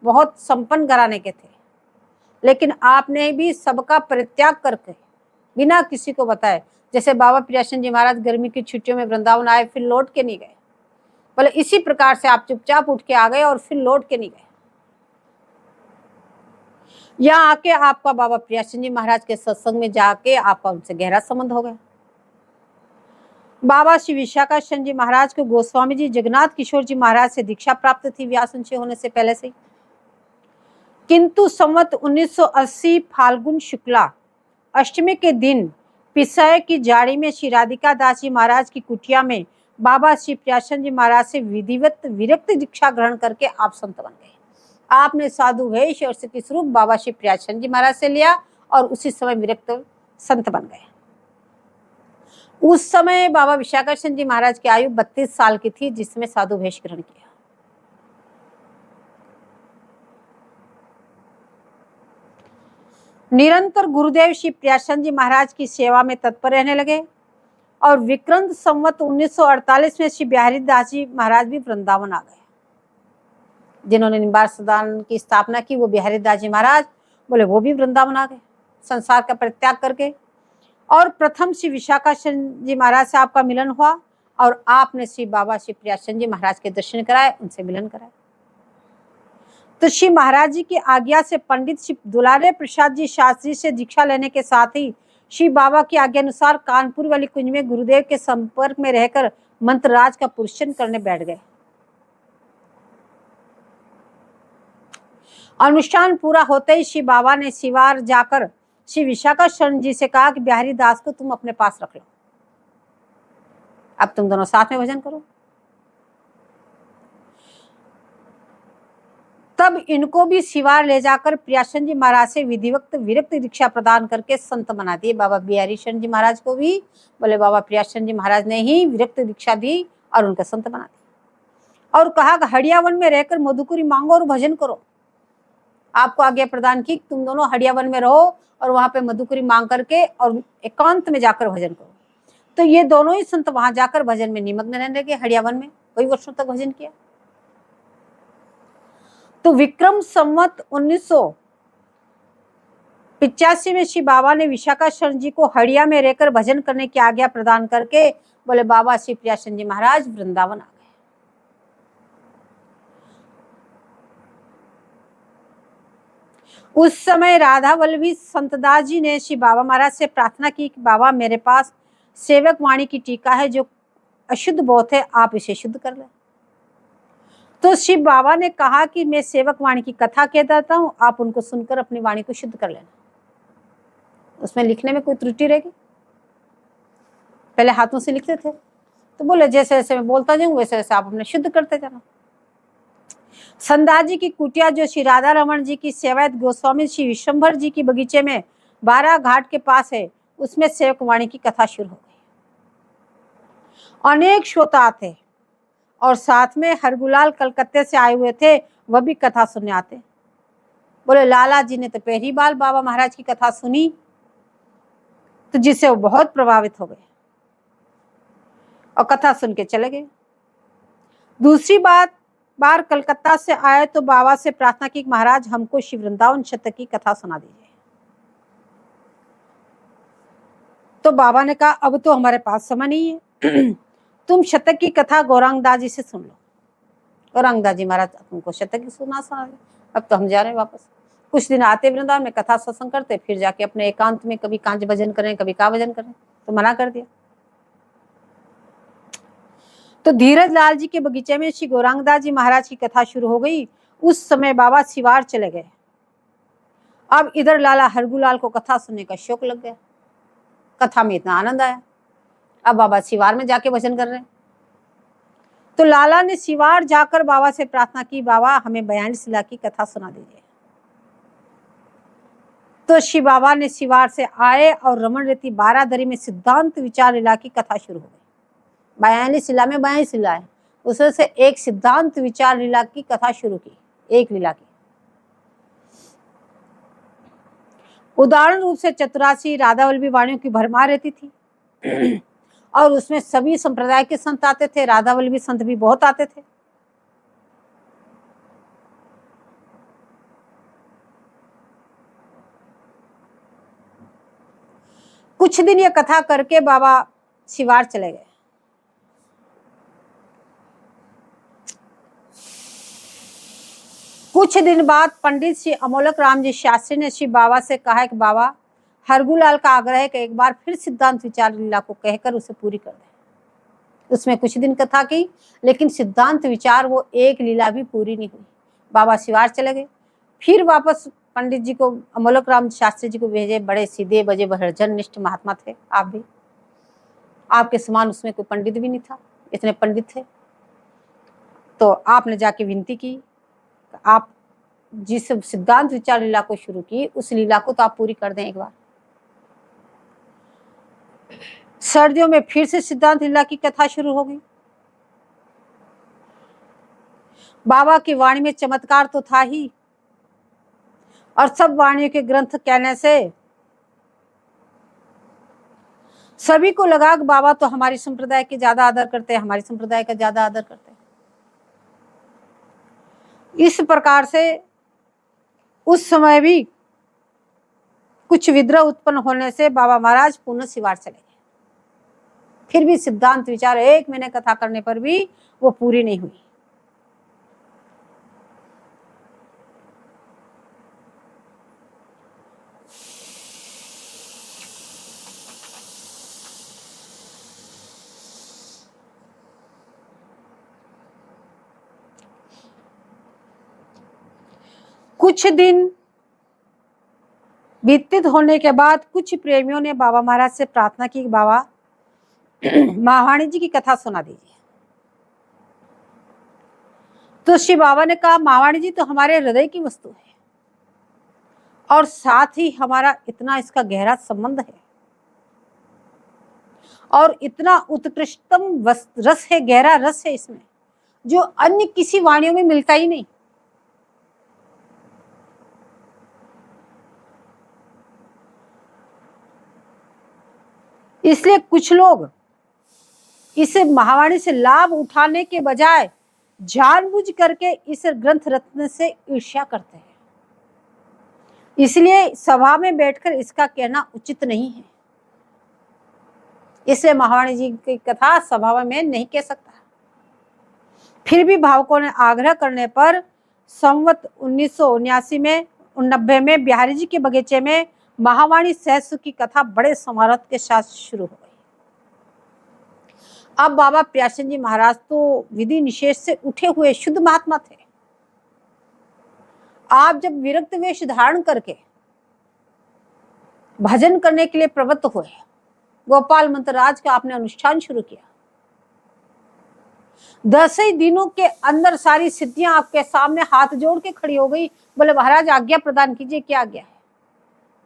Speaker 1: बहुत संपन्न घराने के थे, लेकिन आपने भी सबका परित्याग करके बिना किसी को बताए, जैसे बाबा प्रियाचंद जी महाराज गर्मी की छुट्टियों में वृंदावन आए फिर लौट के नहीं गए, बोले इसी प्रकार से आप चुपचाप उठ के आ गए और फिर लौट के नहीं गए। यहाँ आके आपका बाबा प्रियाचंद जी महाराज के सत्संग में जाके आपका उनसे गहरा संबंध हो गया। बाबा श्री विशाखाचंद जी महाराज को गोस्वामी जी जगन्नाथ किशोर जी महाराज से दीक्षा प्राप्त थी व्यासवंशी होने से पहले से ही, किंतु संवत 1980 फाल्गुन शुक्ला अष्टमी के दिन पिसाय की जाड़ी में श्री राधिका दास जी महाराज की कुटिया में बाबा श्री प्रियाचंद जी महाराज से विधिवत विरक्त दीक्षा ग्रहण करके आप संत बन गए। आपने साधु वेश और सिद्धि स्वरूप बाबा श्री प्रियाचंद जी महाराज से लिया और उसी समय विरक्त संत बन गए। उस समय बाबा विशाखाचंद जी महाराज की आयु 32 साल की थी जिसमें साधु वेश ग्रहण किया। निरंतर गुरुदेव श्री प्रियाचंद जी महाराज की सेवा में तत्पर रहने लगे और विक्रम संवत 1948 में श्री बिहारी दास जी महाराज भी वृंदावन आ गए। जिन्होंने निबार सदान की स्थापना की वो बिहारी दास जी महाराज, बोले वो भी वृंदावन आ गए संसार का परित्याग करके। और प्रथम श्री विशाखाचंद जी महाराज से आपका मिलन हुआ और आपने श्री बाबा श्री प्रियाचंद जी महाराज के दर्शन कराए, उनसे मिलन कराए। तो श्री महाराज जी की आज्ञा से पंडित श्री दुलारे प्रसाद जी शास्त्री से दीक्षा लेने के साथ ही श्री बाबा की आज्ञा अनुसार कानपुर वाली कुंज में गुरुदेव के संपर्क में रहकर मंत्रराज का पुरुषन करने बैठ गए। अनुष्ठान पूरा होते ही श्री बाबा ने शिवार जाकर श्री विशाखाचंद जी से कहा कि बिहारी दास को तुम अपने पास रख लो, अब तुम दोनों साथ में भजन करो। तब तब इनको भी सिवार ले जाकर प्रियासन जी महाराज से विधिवत विरक्त दीक्षा प्रदान करके संत बना दिए। बाबा बिहारीशन जी महाराज को भी बोले बाबा प्रियासन जी महाराज ने ही विरक्त दीक्षा दी और उनका संत बना दिया और कहा हड़ियावन में रहकर मधुकुरी मांगो और भजन करो। आपको आज्ञा प्रदान की तुम दोनों हड़ियावन में रहो और वहां पे मधुकुरी मांग करके और एकांत में जाकर भजन करो। तो ये दोनों ही संत वहां जाकर भजन में निमग्न रहने लगे। हड़ियावन में कई वर्षों तक भजन किया। तो विक्रम संवत 1985 में श्री बाबा ने विशाखा शरण जी को हड़िया में रहकर भजन करने की आज्ञा प्रदान करके बोले बाबा श्री प्रियासन जी महाराज वृंदावन आ गए। उस समय राधा वल्लभी संतदास जी ने श्री बाबा महाराज से प्रार्थना की कि बाबा मेरे पास सेवक वाणी की टीका है जो अशुद्ध बहुत है, आप इसे शुद्ध कर लें। तो शिव बाबा ने कहा कि मैं सेवक वाणी की कथा कह देता हूं, आप उनको सुनकर अपनी वाणी को शुद्ध कर लेना। उसमें लिखने में कोई त्रुटि रहेगी? पहले हाथों से लिखते थे, तो बोले जैसे जैसे मैं बोलता जाऊं वैसे वैसे आप अपने शुद्ध करते जाना। संदास जी की कुटिया जो श्री राधा रमन जी की सेवायत गोस्वामी श्री विश्वंभर जी की बगीचे में 12 घाट के पास है, उसमें सेवक वाणी की कथा शुरू हो गई। अनेक श्रोता आते और साथ में हरगुलाल कलकत्ते से आए हुए थे, वह भी कथा सुनने आते। बोले लाला जी ने तो पहली बार बाबा महाराज की कथा सुनी, तो जिससे वो बहुत प्रभावित हो गए और कथा सुन के चले गए। दूसरी बार कलकत्ता से आए तो बाबा से प्रार्थना की महाराज हमको श्री वृंदावन शतक की कथा सुना दीजिए। तो बाबा ने कहा अब तो हमारे पास समय नहीं है, तुम शतक की कथा गौरांगदास जी से सुन लो। गौरांगदास जी महाराज तुमको शतक की सुना दे। अब तो हम जा रहे हैं वापस। कुछ दिन आते वृंदावन में कथा सत्संग करते, फिर जाके अपने एकांत में कभी कांच भजन करें कभी का भजन करें, तो मना कर दिया। तो धीरज लाल जी के बगीचे में श्री गौरांगदास जी महाराज की कथा शुरू हो गई। उस समय बाबा सिवार चले गए। अब इधर लाला हरगुलाल को कथा सुनने का शौक लग गया, कथा में इतना आनंद आया। अब बाबा सिवार में जाके भजन कर रहे हैं। तो लाला ने सिवार जाकर बाबा से प्रार्थना की बाबा हमें 42 लीला की कथा सुना दीजिए। तो श्री बाबा ने सिवार से आए और रमन रेती 12 दरी में सिद्धांत विचार लीला की कथा शुरू हो गई। 42 लीला में 42 लीला है, उसमें से एक सिद्धांत विचार लीला की कथा शुरू की, एक लीला की। उदाहरण रूप से चतुरासी राधा वल्लभी वाणियों की भरमार रहती थी और उसमें सभी संप्रदाय के संत आते थे। राधा वल्लभी संत भी बहुत आते थे। कुछ दिन ये कथा करके बाबा सिवार चले गए। कुछ दिन बाद पंडित श्री अमोलक राम जी शास्त्री ने श्री बाबा से कहा कि बाबा हरगुलाल का आग्रह है कि एक बार फिर सिद्धांत विचार लीला को कहकर उसे पूरी कर दें। उसमें कुछ दिन कथा की, लेकिन सिद्धांत विचार वो एक लीला भी पूरी नहीं हुई। बाबा सिवार चले गए। फिर वापस पंडित जी को अमोलक राम शास्त्री जी को भेजे। बड़े सीधे बजे बहरजन निष्ठ महात्मा थे, आप भी, आपके समान उसमें कोई पंडित भी नहीं था, इतने पंडित थे। तो आपने जाके विनती की, आप जिस सिद्धांत विचार लीला को शुरू की उस लीला को तो आप पूरी कर दें एक बार। सर्दियों में फिर से सिद्धांत लीला की कथा शुरू हो गई। बाबा की वाणी में चमत्कार तो था ही, और सब वाणियों के ग्रंथ कहने से सभी को लगा कि बाबा तो हमारी संप्रदाय के ज्यादा आदर करते हैं, हमारी संप्रदाय का ज्यादा आदर करते हैं। इस प्रकार से उस समय भी कुछ विद्रोह उत्पन्न होने से बाबा महाराज पुनः सिवार चले गए। फिर भी सिद्धांत विचार 1 महीने कथा करने पर भी वो पूरी नहीं हुई। कुछ दिन व्यतीत होने के बाद कुछ प्रेमियों ने बाबा महाराज से प्रार्थना की कि बाबा महावाणी जी की कथा सुना दीजिए। तो श्री बाबा ने कहा, महावाणी जी तो हमारे हृदय की वस्तु है और साथ ही हमारा इतना इसका गहरा संबंध है और इतना उत्कृष्टतम रस है, गहरा रस है इसमें, जो अन्य किसी वाणियों में मिलता ही नहीं। इसलिए कुछ लोग इस महावाणी से लाभ उठाने के बजाय जानबूझ करके इस ग्रंथ रत्न से ईर्ष्या करते हैं। इसलिए सभा में बैठकर इसका कहना उचित नहीं है। इसलिए महावाणी जी की कथा सभा में नहीं कह सकता। फिर भी भावकों ने आग्रह करने पर संवत 1979 में 90 में बिहारी जी के बगीचे में महावाणी सहस्त्र की कथा बड़े समारोह के साथ शुरू हो गई। अब बाबा प्यासन जी महाराज तो विधि निषेध से उठे हुए शुद्ध महात्मा थे। आप जब विरक्त वेश धारण करके भजन करने के लिए प्रवृत्त हुए, गोपाल मंत्रराज का आपने अनुष्ठान शुरू किया, 10 ही दिनों के अंदर सारी सिद्धियां आपके सामने हाथ जोड़ के खड़ी हो गई। बोले महाराज आज्ञा प्रदान कीजिए, क्या आज्ञा है?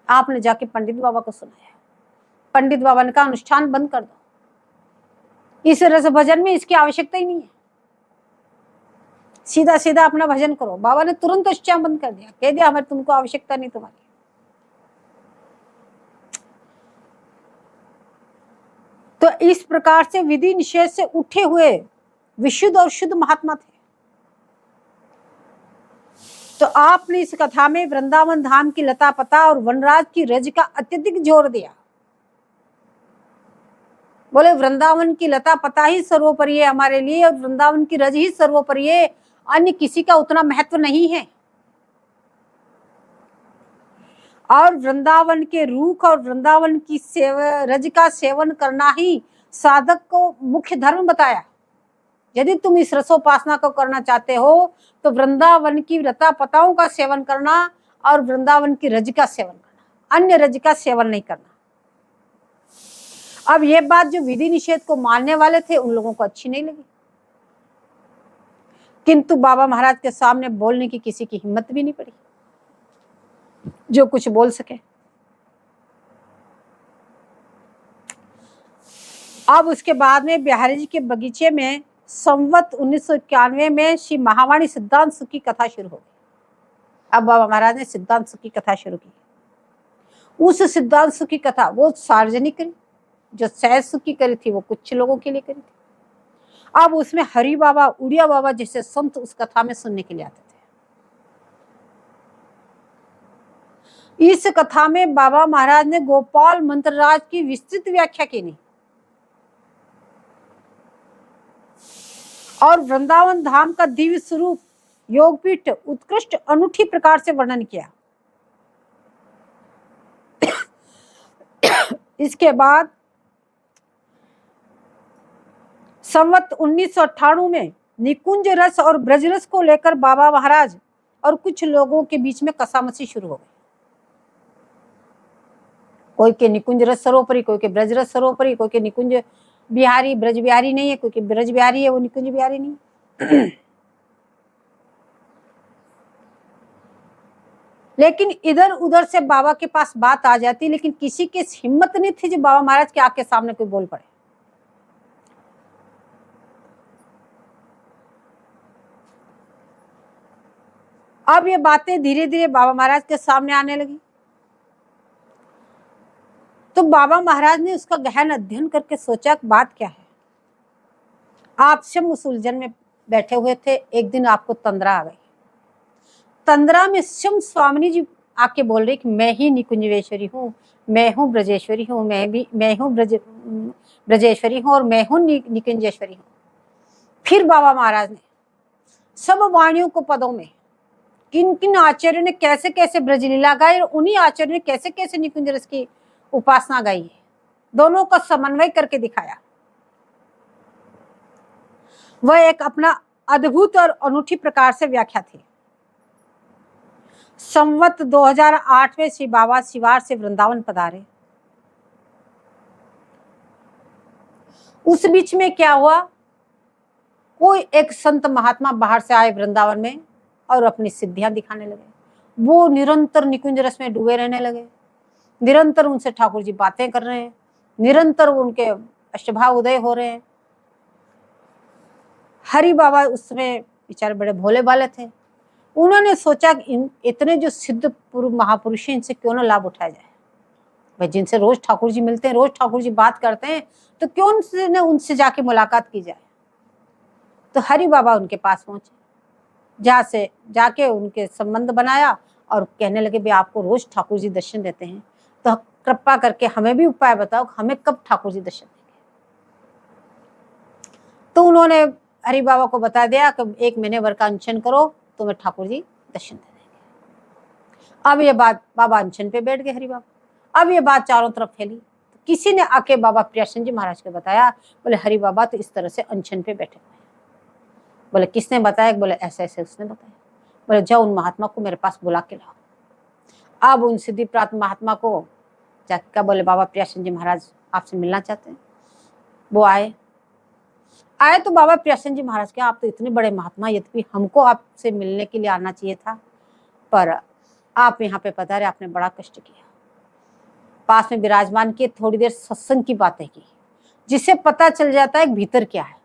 Speaker 1: आपने जाके पंडित बाबा को सुनाया। पंडित बाबा ने कहा अनुष्ठान बंद कर दो, इस रस भजन में इसकी आवश्यकता ही नहीं है, सीधा सीधा अपना भजन करो। बाबा ने तुरंत अनुष्ठान बंद कर दिया, कह दिया हमें तुमको आवश्यकता नहीं तुम्हारी। तो इस प्रकार से विधि निषेध से उठे हुए विशुद्ध और शुद्ध महात्मा थे। तो आपने इस कथा में वृंदावन धाम की लता पता और वनराज की रज का अत्यधिक जोर दिया। बोले वृंदावन की लता पता ही सर्वोपरि है हमारे लिए और वृंदावन की रज ही सर्वोपरि है, अन्य किसी का उतना महत्व नहीं है। और वृंदावन के रूख और वृंदावन की रज का सेवन करना ही साधक को मुख्य धर्म बताया। यदि तुम इस रसोपासना को करना चाहते हो तो वृंदावन की लता पताओं का सेवन करना और वृंदावन की रज का सेवन करना, अन्य रज का सेवन नहीं करना। अब यह बात जो विधि निषेध को मानने वाले थे उन लोगों को अच्छी नहीं लगी, किंतु बाबा महाराज के सामने बोलने की किसी की हिम्मत भी नहीं पड़ी जो कुछ बोल सके। अब उसके बाद में बिहारी जी के बगीचे में संवत 1991 में श्री महावाणी सिद्धांत सुख की कथा शुरू हो गई। अब बाबा महाराज ने सिद्धांत सुख की कथा शुरू की। उस सिद्धांत सुख की कथा वो सार्वजनिक करी, जो सहज सुख की करी थी वो कुछ लोगों के लिए करी थी। अब उसमें हरि बाबा, उड़िया बाबा जैसे संत उस कथा में सुनने के लिए आते थे। इस कथा में बाबा महाराज ने गोपाल मंत्रराज की विस्तृत व्याख्या की नहीं और वृंदावन धाम का दिव्य स्वरूप योगपीठ उत्कृष्ट अनूठी प्रकार से वर्णन किया। इसके बाद संवत 1998 में निकुंज रस और ब्रज रस को लेकर बाबा महाराज और कुछ लोगों के बीच में कसामसी शुरू हो गई। कोई के निकुंज रस सर्वोपरि, कोई के ब्रज रस सर्वोपरि, कोई के निकुंज बिहारी ब्रज बिहारी नहीं है, कोई के ब्रज बिहारी है वो निकुंज बिहारी नहीं। लेकिन इधर उधर से बाबा के पास बात आ जाती, लेकिन किसी की हिम्मत नहीं थी जो बाबा महाराज के आंख के सामने कोई बोल पड़े। अब ये बातें धीरे धीरे बाबा महाराज के सामने आने लगी। तो बाबा महाराज ने उसका गहन अध्ययन करके सोचा बात क्या है। आप स्वयं उस उलझन में बैठे हुए थे, एक दिन आपको तंद्रा आ गई। तंद्रा में स्वयं स्वामिनी जी आके बोल रही कि मैं ही निकुंजेश्वरी हूँ, मैं हूँ ब्रजेश्वरी हूँ, मैं हूँ ब्रजेश्वरी हूँ और मैं हूँ निकुंजेश्वरी हूँ। फिर बाबा महाराज ने सब वाणियों को पदों में किन किन आचार्यों ने कैसे कैसे ब्रजलीला गाई और उन्हीं आचार्यों ने कैसे कैसे निकुंज रस की उपासना गाई है, दोनों का समन्वय करके दिखाया। वह एक अपना अद्भुत और अनूठी प्रकार से व्याख्या थी। संवत 2008 में श्री बाबा शिवार से वृंदावन पधारे। उस बीच में क्या हुआ वो एक संत महात्मा बाहर से आए वृंदावन में और अपनी सिद्धियां दिखाने लगे। वो निरंतर निकुंज रस में डूबे रहने लगे, निरंतर उनसे ठाकुर जी बातें कर रहे हैं, निरंतर उनके अष्टभाव उदय हो रहे हैं। हरि बाबा उस समय बेचारे बड़े भोले भाले थे। उन्होंने सोचा कि इतने जो सिद्ध महापुरुष हैं, इनसे क्यों ना लाभ उठाया जाए। भाई जिनसे रोज ठाकुर जी मिलते हैं, रोज ठाकुर जी बात करते हैं, तो क्यों उनसे जाके मुलाकात की जाए। तो हरि बाबा उनके पास पहुंचे, जहाँ से जाके उनके संबंध बनाया और कहने लगे भाई आपको रोज ठाकुर जी दर्शन देते हैं, तो कृपा करके हमें भी उपाय बताओ, हमें कब ठाकुर जी दर्शन देंगे। तो उन्होंने हरि बाबा को बता दिया कि 1 महीने भर का अनशन करो, तुम्हें ठाकुर जी दर्शन दे देंगे। अब ये बात, बाबा अनशन पे बैठ गए हरि बाबा। अब ये बात चारों तरफ फैली, तो किसी ने आके बाबा प्रियासन जी महाराज को बताया, बोले हरि बाबा तो इस तरह से अनशन पे बैठे हुए हैं। बोले किसने बताया? बोले ऐसे ऐसे उसने बताया। बोले जाओ उन महात्मा को मेरे पास बुला के लाओ। अब उन सिद्धि प्राप्त महात्मा को जाकर बोले बाबा प्रियासन जी महाराज आपसे मिलना चाहते हैं। वो आए तो बाबा प्रियासन जी महाराज के आप तो इतने बड़े महात्मा, यद्यपि हमको आपसे मिलने के लिए आना चाहिए था, पर आप यहाँ पे पधारे, आपने बड़ा कष्ट किया। पास में विराजमान किए, थोड़ी देर सत्संग की बातें की, जिससे पता चल जाता है भीतर क्या है।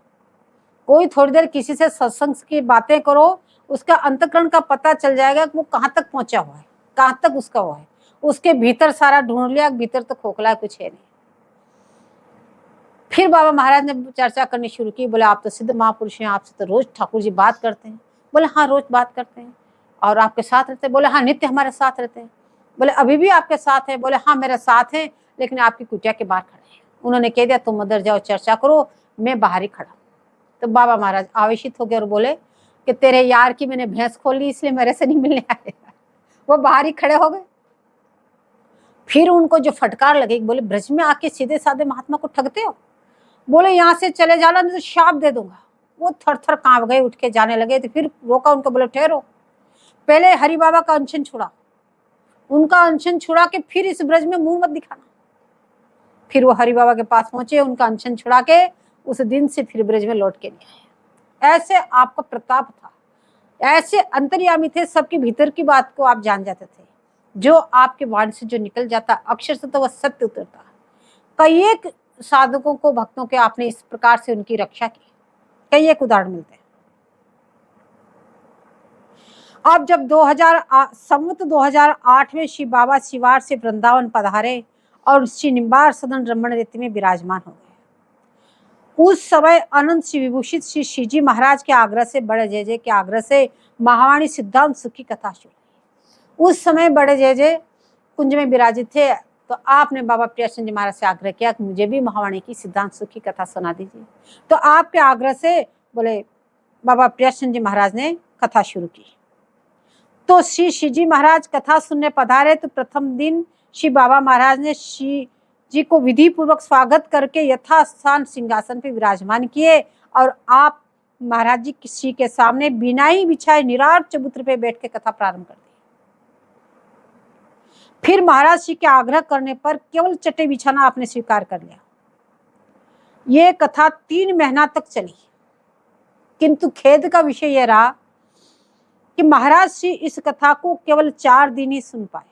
Speaker 1: कोई थोड़ी देर किसी से सत्संग की बातें करो, उसका अंतःकरण का पता चल जाएगा कि वो कहाँ तक पहुंचा हुआ है, कहाँ तक उसका हुआ है। उसके भीतर सारा ढूंढ लिया, भीतर तो खोखला है, कुछ है नहीं। फिर बाबा महाराज ने चर्चा करनी शुरू की। बोले आप तो सिद्ध महापुरुष हैं, आपसे तो रोज ठाकुर जी बात करते हैं। बोले हाँ रोज बात करते हैं। और आपके साथ रहते हैं? बोले हाँ नित्य हमारे साथ रहते हैं। बोले अभी भी आपके साथ है? बोले हाँ मेरे साथ हैं, लेकिन आपकी कुटिया के बाहर खड़े हैं। उन्होंने कह दिया तुम अंदर जाओ चर्चा करो, मैं बाहर ही खड़ा। तो बाबा महाराज आवेशित हो गए और बोले कि तेरे यार की मैंने भैंस खोल ली, इसलिए मेरे से नहीं मिलने आए। वो बाहर ही खड़े हो गए। फिर उनको जो फटकार लगी, बोले ब्रज में आके सीधे साधे महात्मा को ठगते हो? बोले यहाँ से चले जाना नहीं तो शाप दे दूंगा। वो थर थर कांप गए, उठ के जाने लगे। तो फिर रोका उनको, बोले ठहरो, पहले हरि बाबा का अनशन छुड़ा। उनका अनशन छुड़ा के फिर इस ब्रज में मुंह मत दिखाना। फिर वो हरि बाबा के पास पहुंचे, उनका अनशन छुड़ा के उस दिन से फिर ब्रज में लौट के नहीं आए। ऐसे आपका प्रताप था, ऐसे अंतर्यामी थे, सबके भीतर की बात को आप जान जाते थे। जो आपके वाणी से जो निकल जाता अक्षर से तो वह सत्य उतरता। कई एक साधकों को, भक्तों के आपने इस प्रकार से उनकी रक्षा की, कई एक उदाहरण मिलते हैं। अब जब 2008 में श्री बाबा शिवार से वृंदावन पधारे और श्री निम्बार सदन रमण रेती में विराजमान हो गए। उस समय अनंत श्री विभूषित श्री श्रीजी महाराज के आग्रह से, बड़े जय जय के आग्रह से महावाणी सिद्धांत सुख की कथा शुरू। उस समय बड़े जय जय कुंज में विराजित थे, तो आपने बाबा प्रियासन जी महाराज से आग्रह किया कि मुझे भी महावाणी की सिद्धांत सुख की कथा सुना दीजिए। तो आपके आग्रह से बोले बाबा प्रियासन जी महाराज ने कथा शुरू की। तो श्री जी महाराज कथा सुनने पधारे, तो प्रथम दिन श्री बाबा महाराज ने श्री जी को विधि पूर्वक स्वागत करके यथास्थान सिंहासन पे विराजमान किए और आप महाराज जी श्री के सामने बिनाई बिछाए निरार चबूतरे पे बैठ के कथा प्रारंभ कर दी। फिर महाराज जी के आग्रह करने पर केवल चटे बिछाना आपने स्वीकार कर लिया। ये कथा 3 महीना तक चली, किंतु खेद का विषय यह रहा कि महाराज जी इस कथा को केवल 4 दिन ही सुन पाए,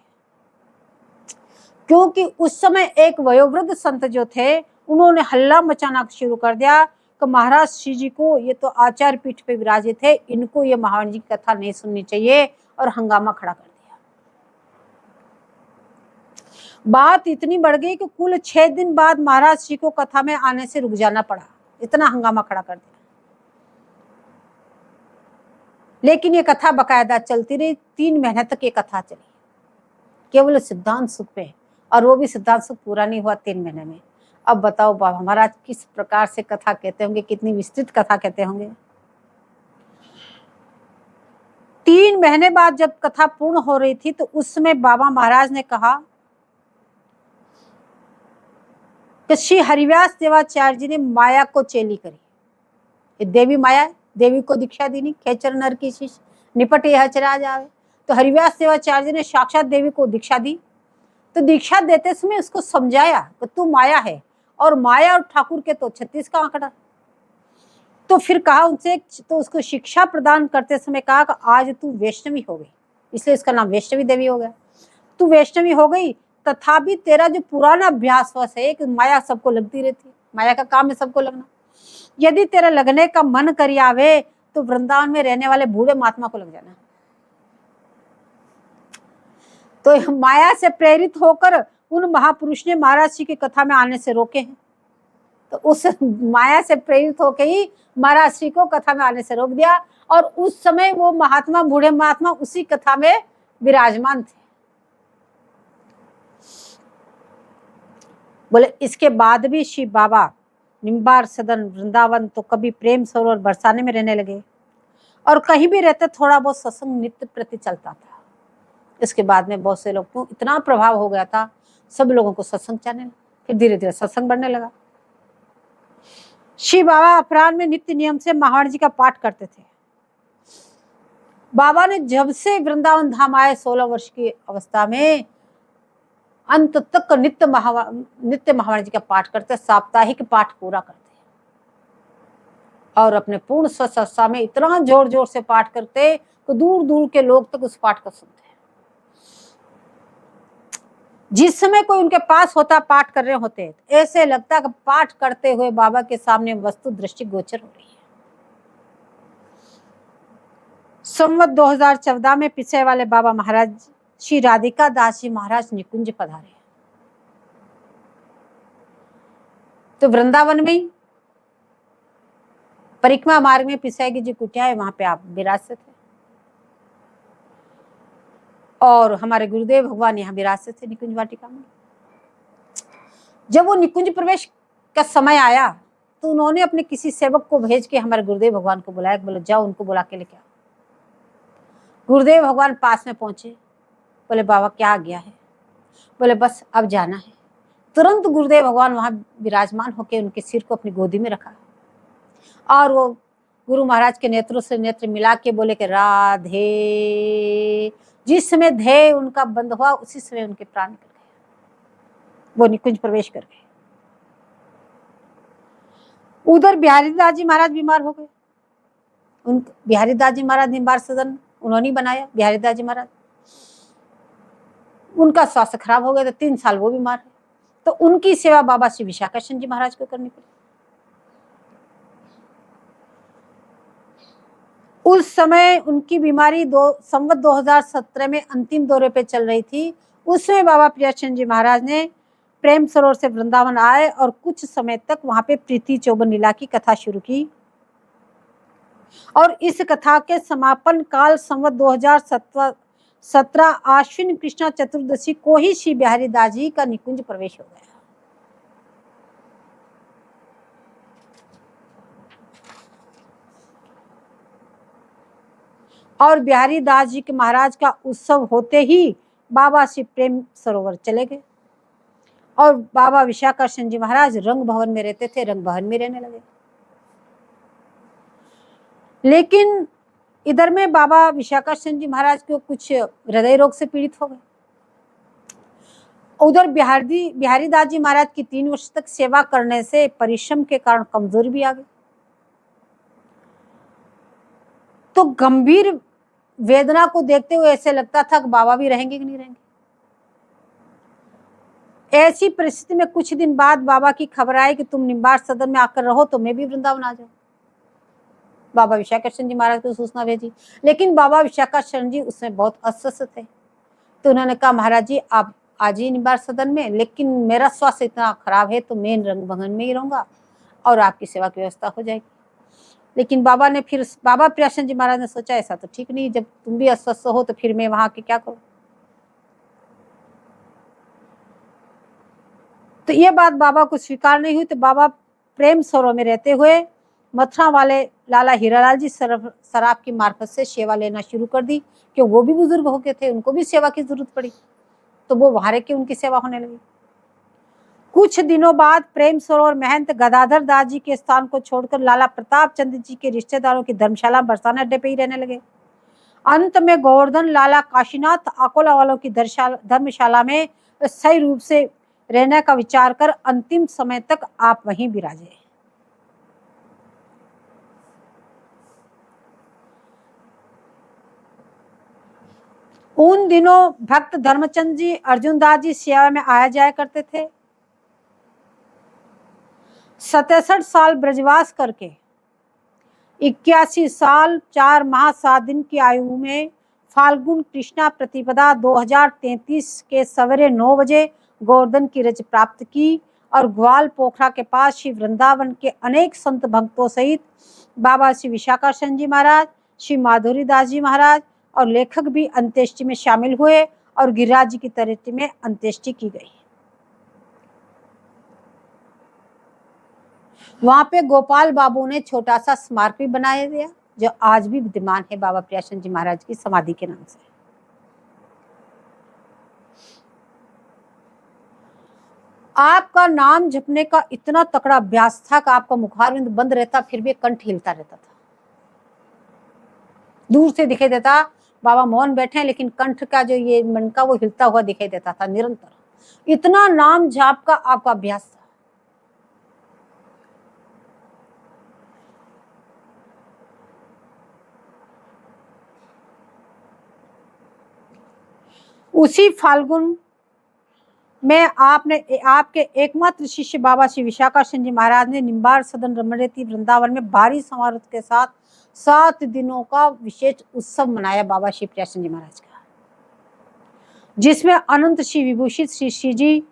Speaker 1: क्योंकि उस समय एक वयोवृद्ध संत जो थे उन्होंने हल्ला मचाना शुरू कर दिया कि महाराज श्री जी को, ये तो आचार्य पीठ पे विराजित है, इनको ये महावाणी जी की कथा नहीं सुननी चाहिए, और हंगामा खड़ा कर दिया। बात इतनी बढ़ गई कि कुल 6 दिन बाद महाराज जी को कथा में आने से रुक जाना पड़ा, इतना हंगामा खड़ा कर दिया। लेकिन ये कथा बकायदा चलती रही, 3 महीने तक ये कथा चली, केवल सिद्धांत सुख पे, और वो भी सिद्धांत सुख पूरा नहीं हुआ 3 महीने में। अब बताओ बाबा महाराज किस प्रकार से कथा कहते होंगे, कितनी विस्तृत कथा कहते होंगे। 3 महीने बाद जब कथा पूर्ण हो रही थी, तो उस समय बाबा महाराज ने कहा कि श्री हरिव्यास देवाचार्य जी ने माया को चेली करी। ये देवी माया, देवी को दीक्षा दी नहीं, खेचर नर की शीश निपट यह चरा जावे। तो हरिव्यास देवाचार्य जी ने साक्षात देवी को दीक्षा दी। तो दीक्षा देते समय उसको समझाया कि तू माया है, और माया और ठाकुर के तो 36 का आंकड़ा। तो तो फिर कहा उनसे, तो उसको शिक्षा प्रदान करते समय कहा कि आज तू वैष्णवी हो गई, इसलिए इसका नाम वैष्णवी देवी हो गया। तू वैष्णवी हो गई, तथापि तेरा जो पुराना अभ्यास वश है कि माया सबको लगती रहती है, माया का काम है सबको लगना। यदि तेरा लगने का मन करी आवे तो वृंदावन में रहने वाले बूढ़े महात्मा को लग जाना। तो माया से प्रेरित होकर उन महापुरुष ने महाराज जी की कथा में आने से रोके हैं। तो उस माया से प्रेरित होकर ही महाराज श्री को कथा में आने से रोक दिया, और उस समय वो महात्मा, बूढ़े महात्मा उसी कथा में विराजमान थे। बोले इसके बाद भी शिव बाबा निम्बार सदन वृंदावन तो कभी प्रेम सरोवर बरसाने में रहने लगे, और कहीं भी रहते थोड़ा बहुत सत्संग नित्य प्रति चलता था। इसके बाद में बहुत से लोग को इतना प्रभाव हो गया था, सब लोगों को सत्संग चाहने, फिर धीरे धीरे सत्संग बढ़ने लगा। शिव बाबा अपराह्न में नित्य नियम से महावाणी जी का पाठ करते थे। बाबा ने जब से वृंदावन धाम आए 16 वर्ष की अवस्था में अंत तक नित्य महावाणी जी का पाठ करते, साप्ताहिक पाठ पूरा करते, और अपने पूर्ण स्वस्था में इतना जोर जोर से पाठ करते कि दूर दूर के लोग तक उस पाठ को सुनते। जिस समय कोई उनके पास होता, पाठ कर रहे होते, ऐसे लगता कि पाठ करते हुए बाबा के सामने वस्तु दृष्टि गोचर हो रही है। संवत 2014 में पिछे वाले बाबा महाराज श्री राधिका दास जी महाराज निकुंज पधारे। तो वृंदावन में परिक्रमा मार्ग में पिसाई की जी कुटिया है, वहां पे आप विरासत है, और हमारे गुरुदेव भगवान यहाँ विरासत थे निकुंज वाटिका में। जब वो निकुंज प्रवेश का समय आया तो उन्होंने अपने किसी सेवक को भेज के हमारे गुरुदेव भगवान को बुलाया, बोले जाओ उनको बुला के लेके आओ। गुरुदेव भगवान पास में पहुंचे, बोले बाबा क्या आ गया है? बोले बस अब जाना है। तुरंत गुरुदेव भगवान वहां विराजमान होकर उनके सिर को अपनी गोदी में रखा, और वो गुरु महाराज के नेत्रों से नेत्र मिला के बोले कि राधे। जिस समय ध्येय उनका बंद हुआ उसी समय उनके प्राण निकल गए, वो निकुंज प्रवेश कर गए। उधर बिहारी दास जी महाराज बीमार हो गए। बिहारी दास जी महाराज निम्बार सदन उन्होंने बनाया। बिहारी दास जी महाराज, उनका स्वास्थ्य खराब हो गया, तो 3 साल वो बीमार है, तो उनकी सेवा बाबा श्री विशाखाचंद जी महाराज को करनी पड़ी। उस समय उनकी बीमारी संवत 2017 में अंतिम दौरे पे चल रही थी। उसमें बाबा प्रियाचंद जी महाराज ने प्रेम सरोवर से वृंदावन आए और कुछ समय तक वहां पे प्रीति चौबन लीला की कथा शुरू की, और इस कथा के समापन काल संवत 2017 आश्विन कृष्णा चतुर्दशी को ही श्री बिहारी दास जी का निकुंज प्रवेश हो गया। और बिहारी दास जी के महाराज का उत्सव होते ही बाबा श्री प्रेम सरोवर चले गए, और बाबा विशाखाचंद जी महाराज रंग भवन में रहते थे, रंग भवन में रहने लगे। लेकिन इधर में बाबा विशाखाचंद जी महाराज को कुछ हृदय रोग से पीड़ित हो गए। उधर बिहारी दास जी महाराज की 3 वर्ष तक सेवा करने से परिश्रम के कारण कमजोरी भी आ गई। तो गंभीर वेदना को देखते हुए ऐसे लगता था कि बाबा भी रहेंगे कि नहीं रहेंगे। ऐसी परिस्थिति में कुछ दिन बाद बाबा की खबर आई कि तुम निम्बार सदन में आकर रहो तो मैं भी वृंदावन आ जाऊं। बाबा विशाखाचंद जी महाराज को सूचना भेजी, लेकिन बाबा विशाखाचंद जी उसमें बहुत अस्वस्थ थे। तो उन्होंने कहा महाराज जी आप आ जाइए निम्बार सदन में, लेकिन मेरा स्वास्थ्य इतना खराब है तो मैं रंग भवन में ही रहूंगा और आपकी सेवा की व्यवस्था हो जाएगी। लेकिन बाबा प्रियाचंद जी महाराज ने सोचा ऐसा तो ठीक नहीं, जब तुम भी अस्वस्थ हो तो फिर मैं वहां के क्या करूं। तो ये बात बाबा को स्वीकार नहीं हुई। तो बाबा प्रेम सरोवर में रहते हुए मथुरा वाले लाला हीरालाल जी शराब की मार्फत से सेवा लेना शुरू कर दी, क्योंकि वो भी बुजुर्ग हो गए थे, उनको भी सेवा की जरूरत पड़ी, तो वो वहां रह के उनकी सेवा होने लगी। कुछ दिनों बाद प्रेम सरोवर महंत गदाधर दास जी के स्थान को छोड़कर लाला प्रताप चंद्र जी के रिश्तेदारों की धर्मशाला बरसाना अड्डे पे ही रहने लगे। अंत में गोवर्धन लाला काशीनाथ अकोला वालों की धर्मशाला में सही रूप से रहने का विचार कर अंतिम समय तक आप वहीं विराजे। उन दिनों भक्त धर्मचंद जी अर्जुन दास जी सेवा में आया जाया करते थे। 67 साल ब्रजवास करके 81 साल 4 माह 7 दिन की आयु में फाल्गुन कृष्णा प्रतिपदा 2033 के सवेरे 9 बजे गोवर्धन की रज प्राप्त की और ग्वाल पोखरा के पास श्री वृंदावन के अनेक संत भक्तों सहित बाबा श्री विशाखाचंद जी महाराज, श्री माधुरी दास जी महाराज और लेखक भी अंत्येष्टि में शामिल हुए और गिरिराज जी की तरेटी में अंत्येष्टि की गई। वहां पे गोपाल बाबू ने छोटा सा स्मारक भी बनाया गया जो आज भी विद्यमान है बाबा प्रियाचंद जी महाराज की समाधि के नाम से। आपका नाम जपने का इतना तकड़ा अभ्यास था कि आपका मुखारविंद बंद रहता फिर भी कंठ हिलता रहता था। दूर से दिखाई देता बाबा मौन बैठे हैं लेकिन कंठ का जो ये मन का वो हिलता हुआ दिखाई देता था निरंतर। इतना नाम जाप का आपका अभ्यास था। उसी फाल्गुन में आपके एकमात्र शिष्य बाबा श्री विशाखाचंद जी महाराज ने निम्बार सदन रमणेती वृंदावन में भारी समारोह के साथ 7 दिनों का विशेष उत्सव मनाया बाबा श्री प्रियाचंद जी महाराज का, जिसमें अनंत श्री विभूषित श्री जी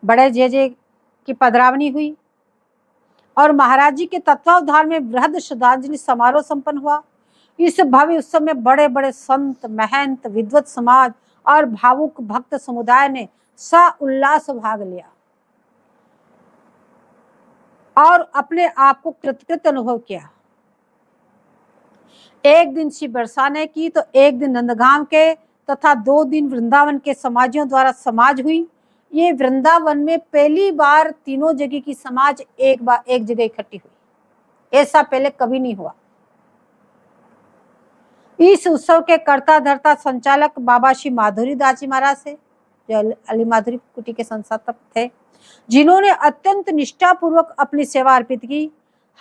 Speaker 1: बड़े जय की पधरावनी हुई और महाराज जी के तत्वावधान में बृहद श्रद्धांजलि समारोह संपन्न हुआ। इस भव्य उत्सव में बड़े बड़े संत, महंत, विद्वत समाज और भावुक भक्त समुदाय ने उल्लास भाग लिया और अपने आप को कृतकृत अनुभव किया। एक दिन श्री बरसाने की तो एक दिन नंदगांव के तथा 2 दिन वृंदावन के समाजियों द्वारा समाज हुई। ये वृंदावन में पहली बार तीनों जगह की समाज एक जगह इकट्ठी हुई, ऐसा पहले कभी नहीं हुआ। इस उत्सव के कर्ता धर्ता संचालक बाबा श्री माधुरी दास जी महाराज से, जो अली माधुरी कुटी के संस्थापक थे, जिन्होंने अत्यंत निष्ठापूर्वक अपनी सेवा अर्पित की।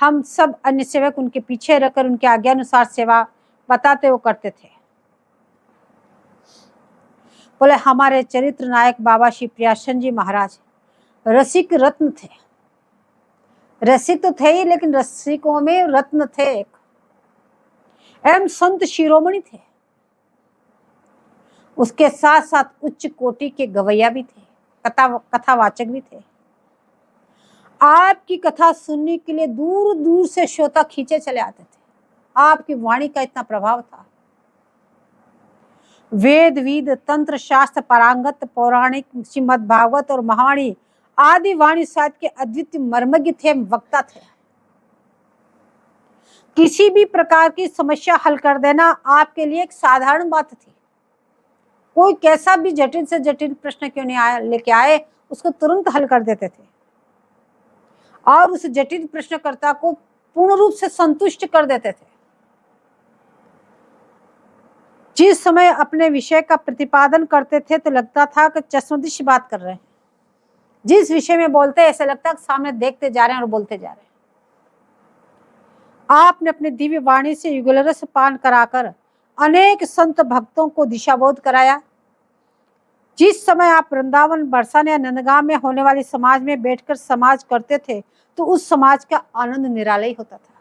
Speaker 1: हम सब अन्य सेवक उनके पीछे रहकर उनके आज्ञा अनुसार सेवा बताते वो करते थे। बोले हमारे चरित्र नायक बाबा श्री प्रियाचंद जी महाराज रसिक रत्न थे। रसिक तो थे ही लेकिन रसिकों में रत्न थे एवं संत शिरोमणि थे। उसके साथ साथ उच्च कोटि के गवैया भी थे, कथावाचक भी थे। आपकी कथा सुनने के लिए दूर दूर से श्रोता खींचे चले आते थे। आपकी वाणी का इतना प्रभाव था। वेद विद तंत्र शास्त्र पारंगत पौराणिक श्रीमद् भागवत और महावाणी आदि वाणी साहित्य के अद्वितीय मर्मज्ञ थे, वक्ता थे। किसी भी प्रकार की समस्या हल कर देना आपके लिए एक साधारण बात थी। कोई कैसा भी जटिल से जटिल प्रश्न क्यों नहीं लेके आए, उसको तुरंत हल कर देते थे और उस जटिल प्रश्नकर्ता को पूर्ण रूप से संतुष्ट कर देते थे। जिस समय अपने विषय का प्रतिपादन करते थे तो लगता था कि चश्मदीश बात कर रहे हैं। जिस विषय में बोलते ऐसा लगता है सामने देखते जा रहे हैं और बोलते जा रहे हैं। आपने अपने दिव्य वाणी से युगलरस पान कराकर अनेक संत भक्तों को दिशाबोध कराया। जिस समय आप वृंदावन, बरसाने या नंदगांव में होने वाली समाज में बैठकर समाज करते थे तो उस समाज का आनंद निराला ही होता था।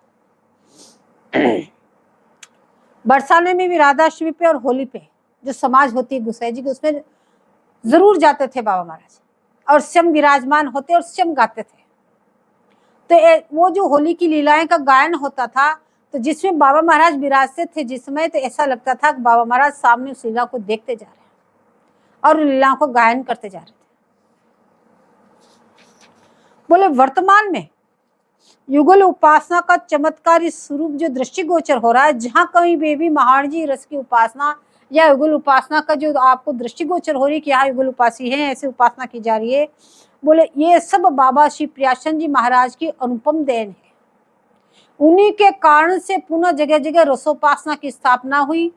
Speaker 1: बरसाने में भी राधाष्टमी पे और होली पे जो समाज होती है गुसाई जी की, उसमें जरूर जाते थे बाबा महाराज और स्वयं विराजमान होते और स्वयं गाते थे। तो वो जो होली की लीलाएं का गायन होता था तो जिसमें बाबा महाराज विराजते थे जिस समय, तो ऐसा लगता था कि बाबा महाराज सामने उस लीला को देखते जा रहे हैं और लीलाओं को गायन करते जा रहे थे। बोले वर्तमान में युगल उपासना का चमत्कारी स्वरूप जो दृष्टिगोचर हो रहा है, जहां कहीं भी महाराज जी रस की उपासना या युगल उपासना का जो आपको दृष्टिगोचर हो रही है कि यहाँ युगल उपासी है, ऐसे उपासना की जा रही है, बोले ये सब बाबा श्री प्रियाचंद जी महाराज की अनुपम देन है। उन्हीं के कारण से पुनः जगह जगह रसोपासना की स्थापना हुई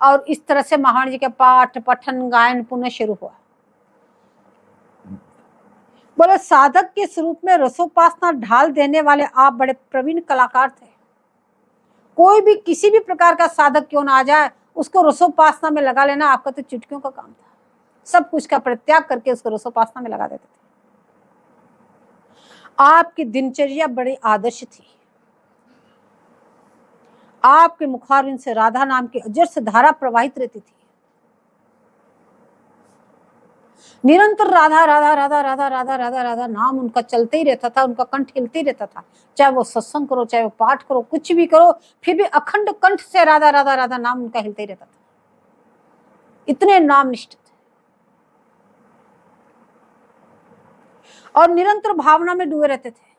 Speaker 1: और इस तरह से महाराज जी के पाठ पठन गायन पुनः शुरू हुआ। बोले साधक के स्वरूप में रसोपासना ढाल देने वाले आप बड़े प्रवीण कलाकार थे। कोई भी किसी भी प्रकार का साधक क्यों ना आ जाए उसको रसोपासना में लगा लेना आपका तो चुटकियों का काम था। सब कुछ का परित्याग करके उसको रसोपासना में लगा देते थे। आपकी दिनचर्या बड़ी आदर्श थी। आपके मुखारविंद से राधा नाम की अजस्र धारा प्रवाहित रहती थी। निरंतर राधा राधा राधा राधा राधा राधा राधा नाम उनका चलते ही रहता था, उनका कंठ हिलते ही रहता था। चाहे वो सत्संग करो, चाहे वो पाठ करो, कुछ भी करो, फिर भी अखंड कंठ से राधा राधा राधा नाम उनका हिलते ही रहता था। इतने नाम निष्ठ थे और निरंतर भावना में डूबे रहते थे।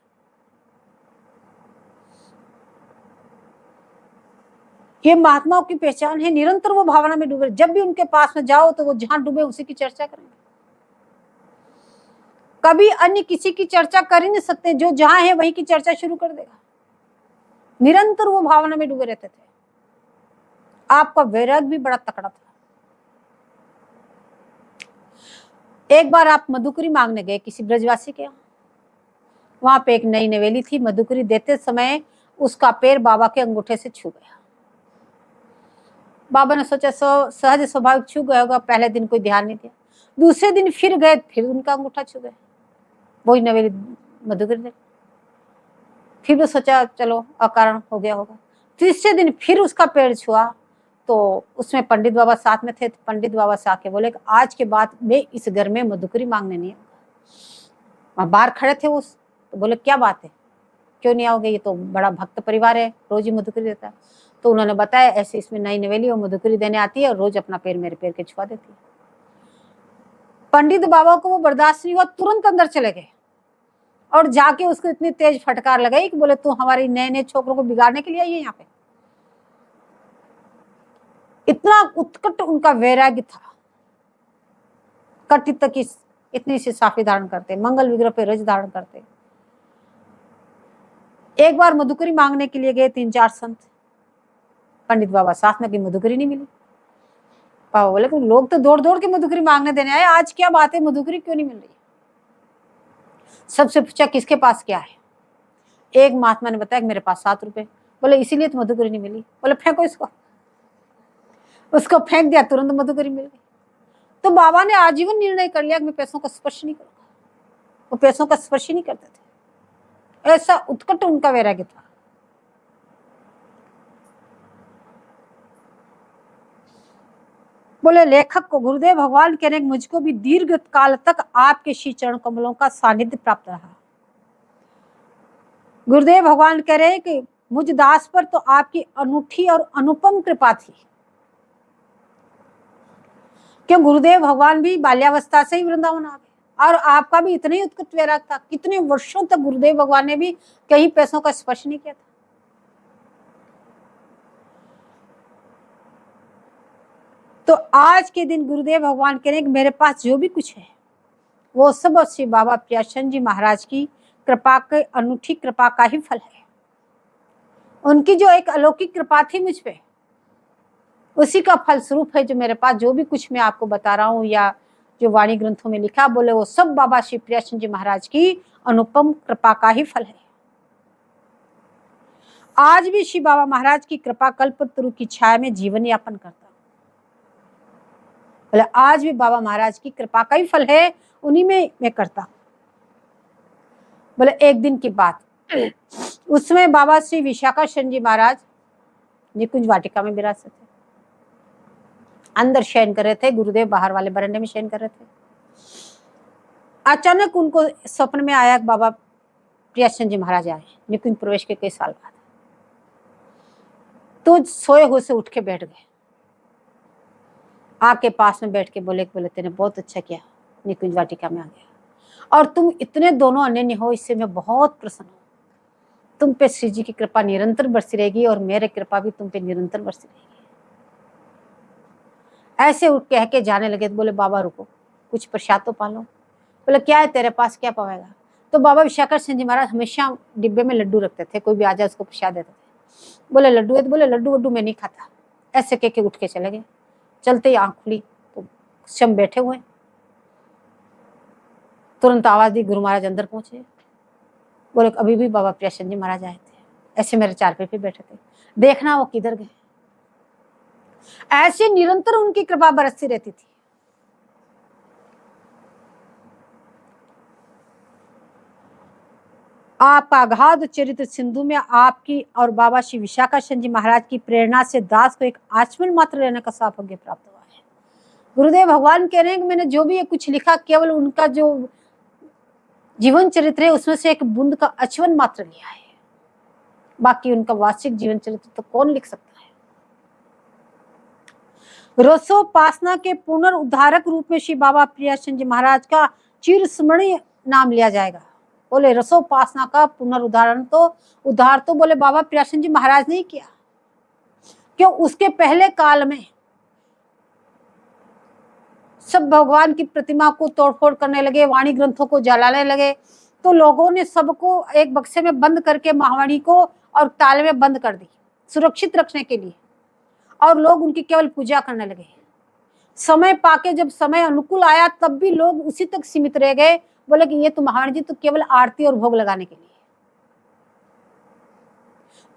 Speaker 1: ये महात्माओं की पहचान है, निरंतर वो भावना में डूबे। जब भी उनके पास में जाओ तो वो जहां डूबे उसी की चर्चा करेंगे। कभी अन्य किसी की चर्चा कर ही नहीं सकते, जो जहां है वहीं की चर्चा शुरू कर देगा। निरंतर वो भावना में डूबे रहते थे। आपका वैराग्य भी बड़ा तकड़ा था। एक बार आप मधुकरी मांगने गए किसी ब्रजवासी के यहाँ। वहां पे एक नई नवेली थी। मधुकरी देते समय उसका पैर बाबा के अंगूठे से छू गया। बाबा ने सोचा सहज स्वाभाविक छू गया होगा, पहले दिन कोई ध्यान नहीं दिया। दूसरे दिन फिर गए, फिर उनका अंगूठा छू गया, वही नवेली मधुकरी ने। फिर वो सोचा चलो अकारण हो गया होगा। तीसरे दिन फिर उसका पैर छुआ तो उसमें पंडित बाबा साथ में थे। पंडित बाबा से आके बोले कि आज के बाद मैं इस घर में मधुकरी मांगने नहीं आऊंगा। वहां बाहर खड़े थे उस, तो बोले क्या बात है, क्यों नहीं आओगे, ये तो बड़ा भक्त परिवार है, रोज ही मधुकरी देता है। तो उन्होंने बताया ऐसे इसमें नई नवेली और मधुकरी देने आती है और रोज अपना पैर मेरे पैर के छुआ देती है। पंडित बाबा को वो बर्दाश्त नहीं हुआ, तुरंत अंदर चले गए और जाके उसको इतनी तेज फटकार लगाई कि बोले तू हमारी नए नए छोकरों को बिगाड़ने के लिए आई है यहाँ पे। इतना उत्कट उनका वैराग्य था। कटित तक इतनी सी साफी धारण करते, मंगल विग्रह पे रज धारण करते। एक बार मधुकरी मांगने के लिए गए 3-4 संत। पंडित बाबा साथ में, की मधुकरी नहीं मिली। बाबा बोले कि लोग तो दौड़ दौड़ के मधुकरी मांगने देने आए, आज क्या बात है, मधुकरी क्यों नहीं मिल रही। सबसे पूछा किसके पास क्या है। एक महात्मा ने बताया कि मेरे पास 7 रुपए। बोले इसीलिए तो मधुकरी नहीं मिली। बोले फेंको इसको। उसको फेंक दिया, तुरंत मधुकरी मिल गई। तो बाबा ने आजीवन निर्णय कर लिया कि मैं पैसों का स्पर्श नहीं करूंगा। वो पैसों का स्पर्श ही नहीं करते थे, ऐसा उत्कट उनका वैराग्य था। बोले लेखक को गुरुदेव भगवान कह रहे मुझको भी दीर्घ काल तक आपके श्री चरण कमलों का सानिध्य प्राप्त रहा। गुरुदेव भगवान कह रहे कि मुझ दास पर तो आपकी अनूठी और अनुपम कृपा थी। क्यों, गुरुदेव भगवान भी बाल्यावस्था से ही वृंदावन आ गए और आपका भी इतना ही उत्कट वैराग था। कितने वर्षों तक गुरुदेव भगवान ने भी कहीं पैसों का स्पर्श नहीं किया था। तो आज के दिन गुरुदेव भगवान कह रहे हैं कि मेरे पास जो भी कुछ है वो सब श्री बाबा प्रियाचंद जी महाराज की कृपा के, अनूठी कृपा का ही फल है। उनकी जो एक अलौकिक कृपा थी मुझ पे, उसी का फल स्वरूप है जो मेरे पास जो भी कुछ मैं आपको बता रहा हूँ या जो वाणी ग्रंथों में लिखा, बोले वो सब बाबा श्री प्रियाचंद जी महाराज की अनुपम कृपा का ही फल है। आज भी श्री बाबा महाराज की कृपा कल्पतरु की छाया में जीवन यापन करता। बोले आज भी बाबा महाराज की कृपा का ही फल है, उन्हीं में मैं करता। बोले एक दिन की बात, उसमें बाबा श्री विशाखाचंद जी महाराज निकुंज वाटिका में विराजते थे। अंदर शयन कर रहे थे, गुरुदेव बाहर वाले बरंडे में शयन कर रहे थे। अचानक उनको स्वप्न में आया कि बाबा प्रियाचंद जी महाराज आए निकुंज प्रवेश के कई साल बाद। तो सोए हुए से उठ के बैठ गए, आके पास में बैठ के बोले तेने बहुत अच्छा किया, निकुंज वाटिका में आ गया और तुम इतने दोनों अनन्य हो, इससे मैं बहुत प्रसन्न हूँ। तुम पे श्री जी की कृपा निरंतर बरसी रहेगी और मेरे कृपा भी तुम पे निरंतर बरसी रहेगी। ऐसे उठ कह के जाने लगे। तो बोले बाबा रुको, कुछ प्रसाद तो पा लो। बोले क्या है तेरे पास, क्या पाएगा। तो बाबा विशाखाचंद जी महाराज हमेशा डिब्बे में लड्डू रखते थे, कोई भी आ जाए उसको प्रसाद देते थे। बोले लड्डू है, तो बोले लड्डू वड्डू मैं नहीं खाता। ऐसे कह के उठ के चले गए। चलते ही आंख खुली तो स्वयं बैठे हुए, तुरंत आवाज दी, गुरु महाराज अंदर पहुंचे। बोले अभी भी बाबा प्रियाचंद जी महाराज आए थे, ऐसे मेरे चारपाई पे बैठे थे, देखना वो किधर गए। ऐसे निरंतर उनकी कृपा बरसती रहती थी। आपका अगाध चरित्र सिंधु में आपकी और बाबा श्री विशाखाचंद्र जी महाराज की प्रेरणा से दास को एक आचमन मात्र लेने का सौभाग्य प्राप्त हुआ है। गुरुदेव भगवान कह रहे हैं कि मैंने जो भी ये कुछ लिखा केवल उनका जो जीवन चरित्र है उसमें से एक बूंद का आचमन मात्र लिया है, बाकी उनका वास्तविक जीवन चरित्र तो कौन लिख सकता है। रसोपासना के पुनर्उद्धारक रूप में श्री बाबा प्रियाचंद जी महाराज का चिरस्मरणीय नाम लिया जाएगा। बोले रसोपासना का पुनरुद्धारण तो उद्धार तो बोले बाबा प्रियाचंद जी महाराज ने ही किया, क्यों उसके पहले काल में सब भगवान की प्रतिमा को तोड़फोड़ करने लगे, वाणी ग्रंथों को जलाने लगे, तो लोगों ने सबको एक बक्से में बंद करके महावाणी को और ताले में बंद कर दी सुरक्षित रखने के लिए, और लोग उनकी केवल पूजा करने लगे। समय पाके जब समय अनुकूल आया तब भी लोग उसी तक सीमित रह गए, बोले कि ये तो महाराज जी तो केवल आरती और भोग लगाने के लिए।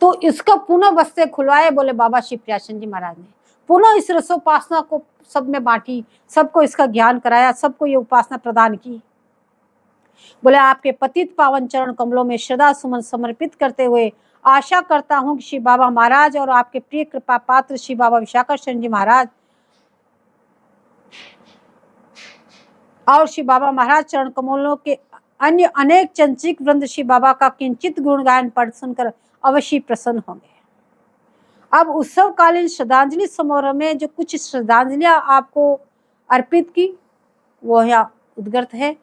Speaker 1: तो इसका पुनः वस्त्र खुलवाए बोले बाबा श्री प्रियाचंद जी महाराज ने, पुनः इस रसोपासना को सब में बांटी, सबको इसका ज्ञान कराया, सबको ये उपासना प्रदान की। बोले आपके पतित पावन चरण कमलों में श्रद्धा सुमन समर्पित करते हुए आशा करता हूं कि श्री बाबा महाराज और आपके प्रिय कृपा पात्र श्री बाबा विशाखाचंद्र जी महाराज और श्री बाबा महाराज चरण कमलों के अन्य अनेक चंचिक वृंद श्री बाबा का किंचित गुणगान पढ़ सुनकर अवश्य प्रसन्न होंगे। अब उत्सवकालीन श्रद्धांजलि समारोह में जो कुछ श्रद्धांजलियां आपको अर्पित की वो यहाँ उद्गत है।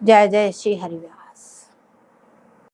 Speaker 1: जय जय श्री हरिव्यास।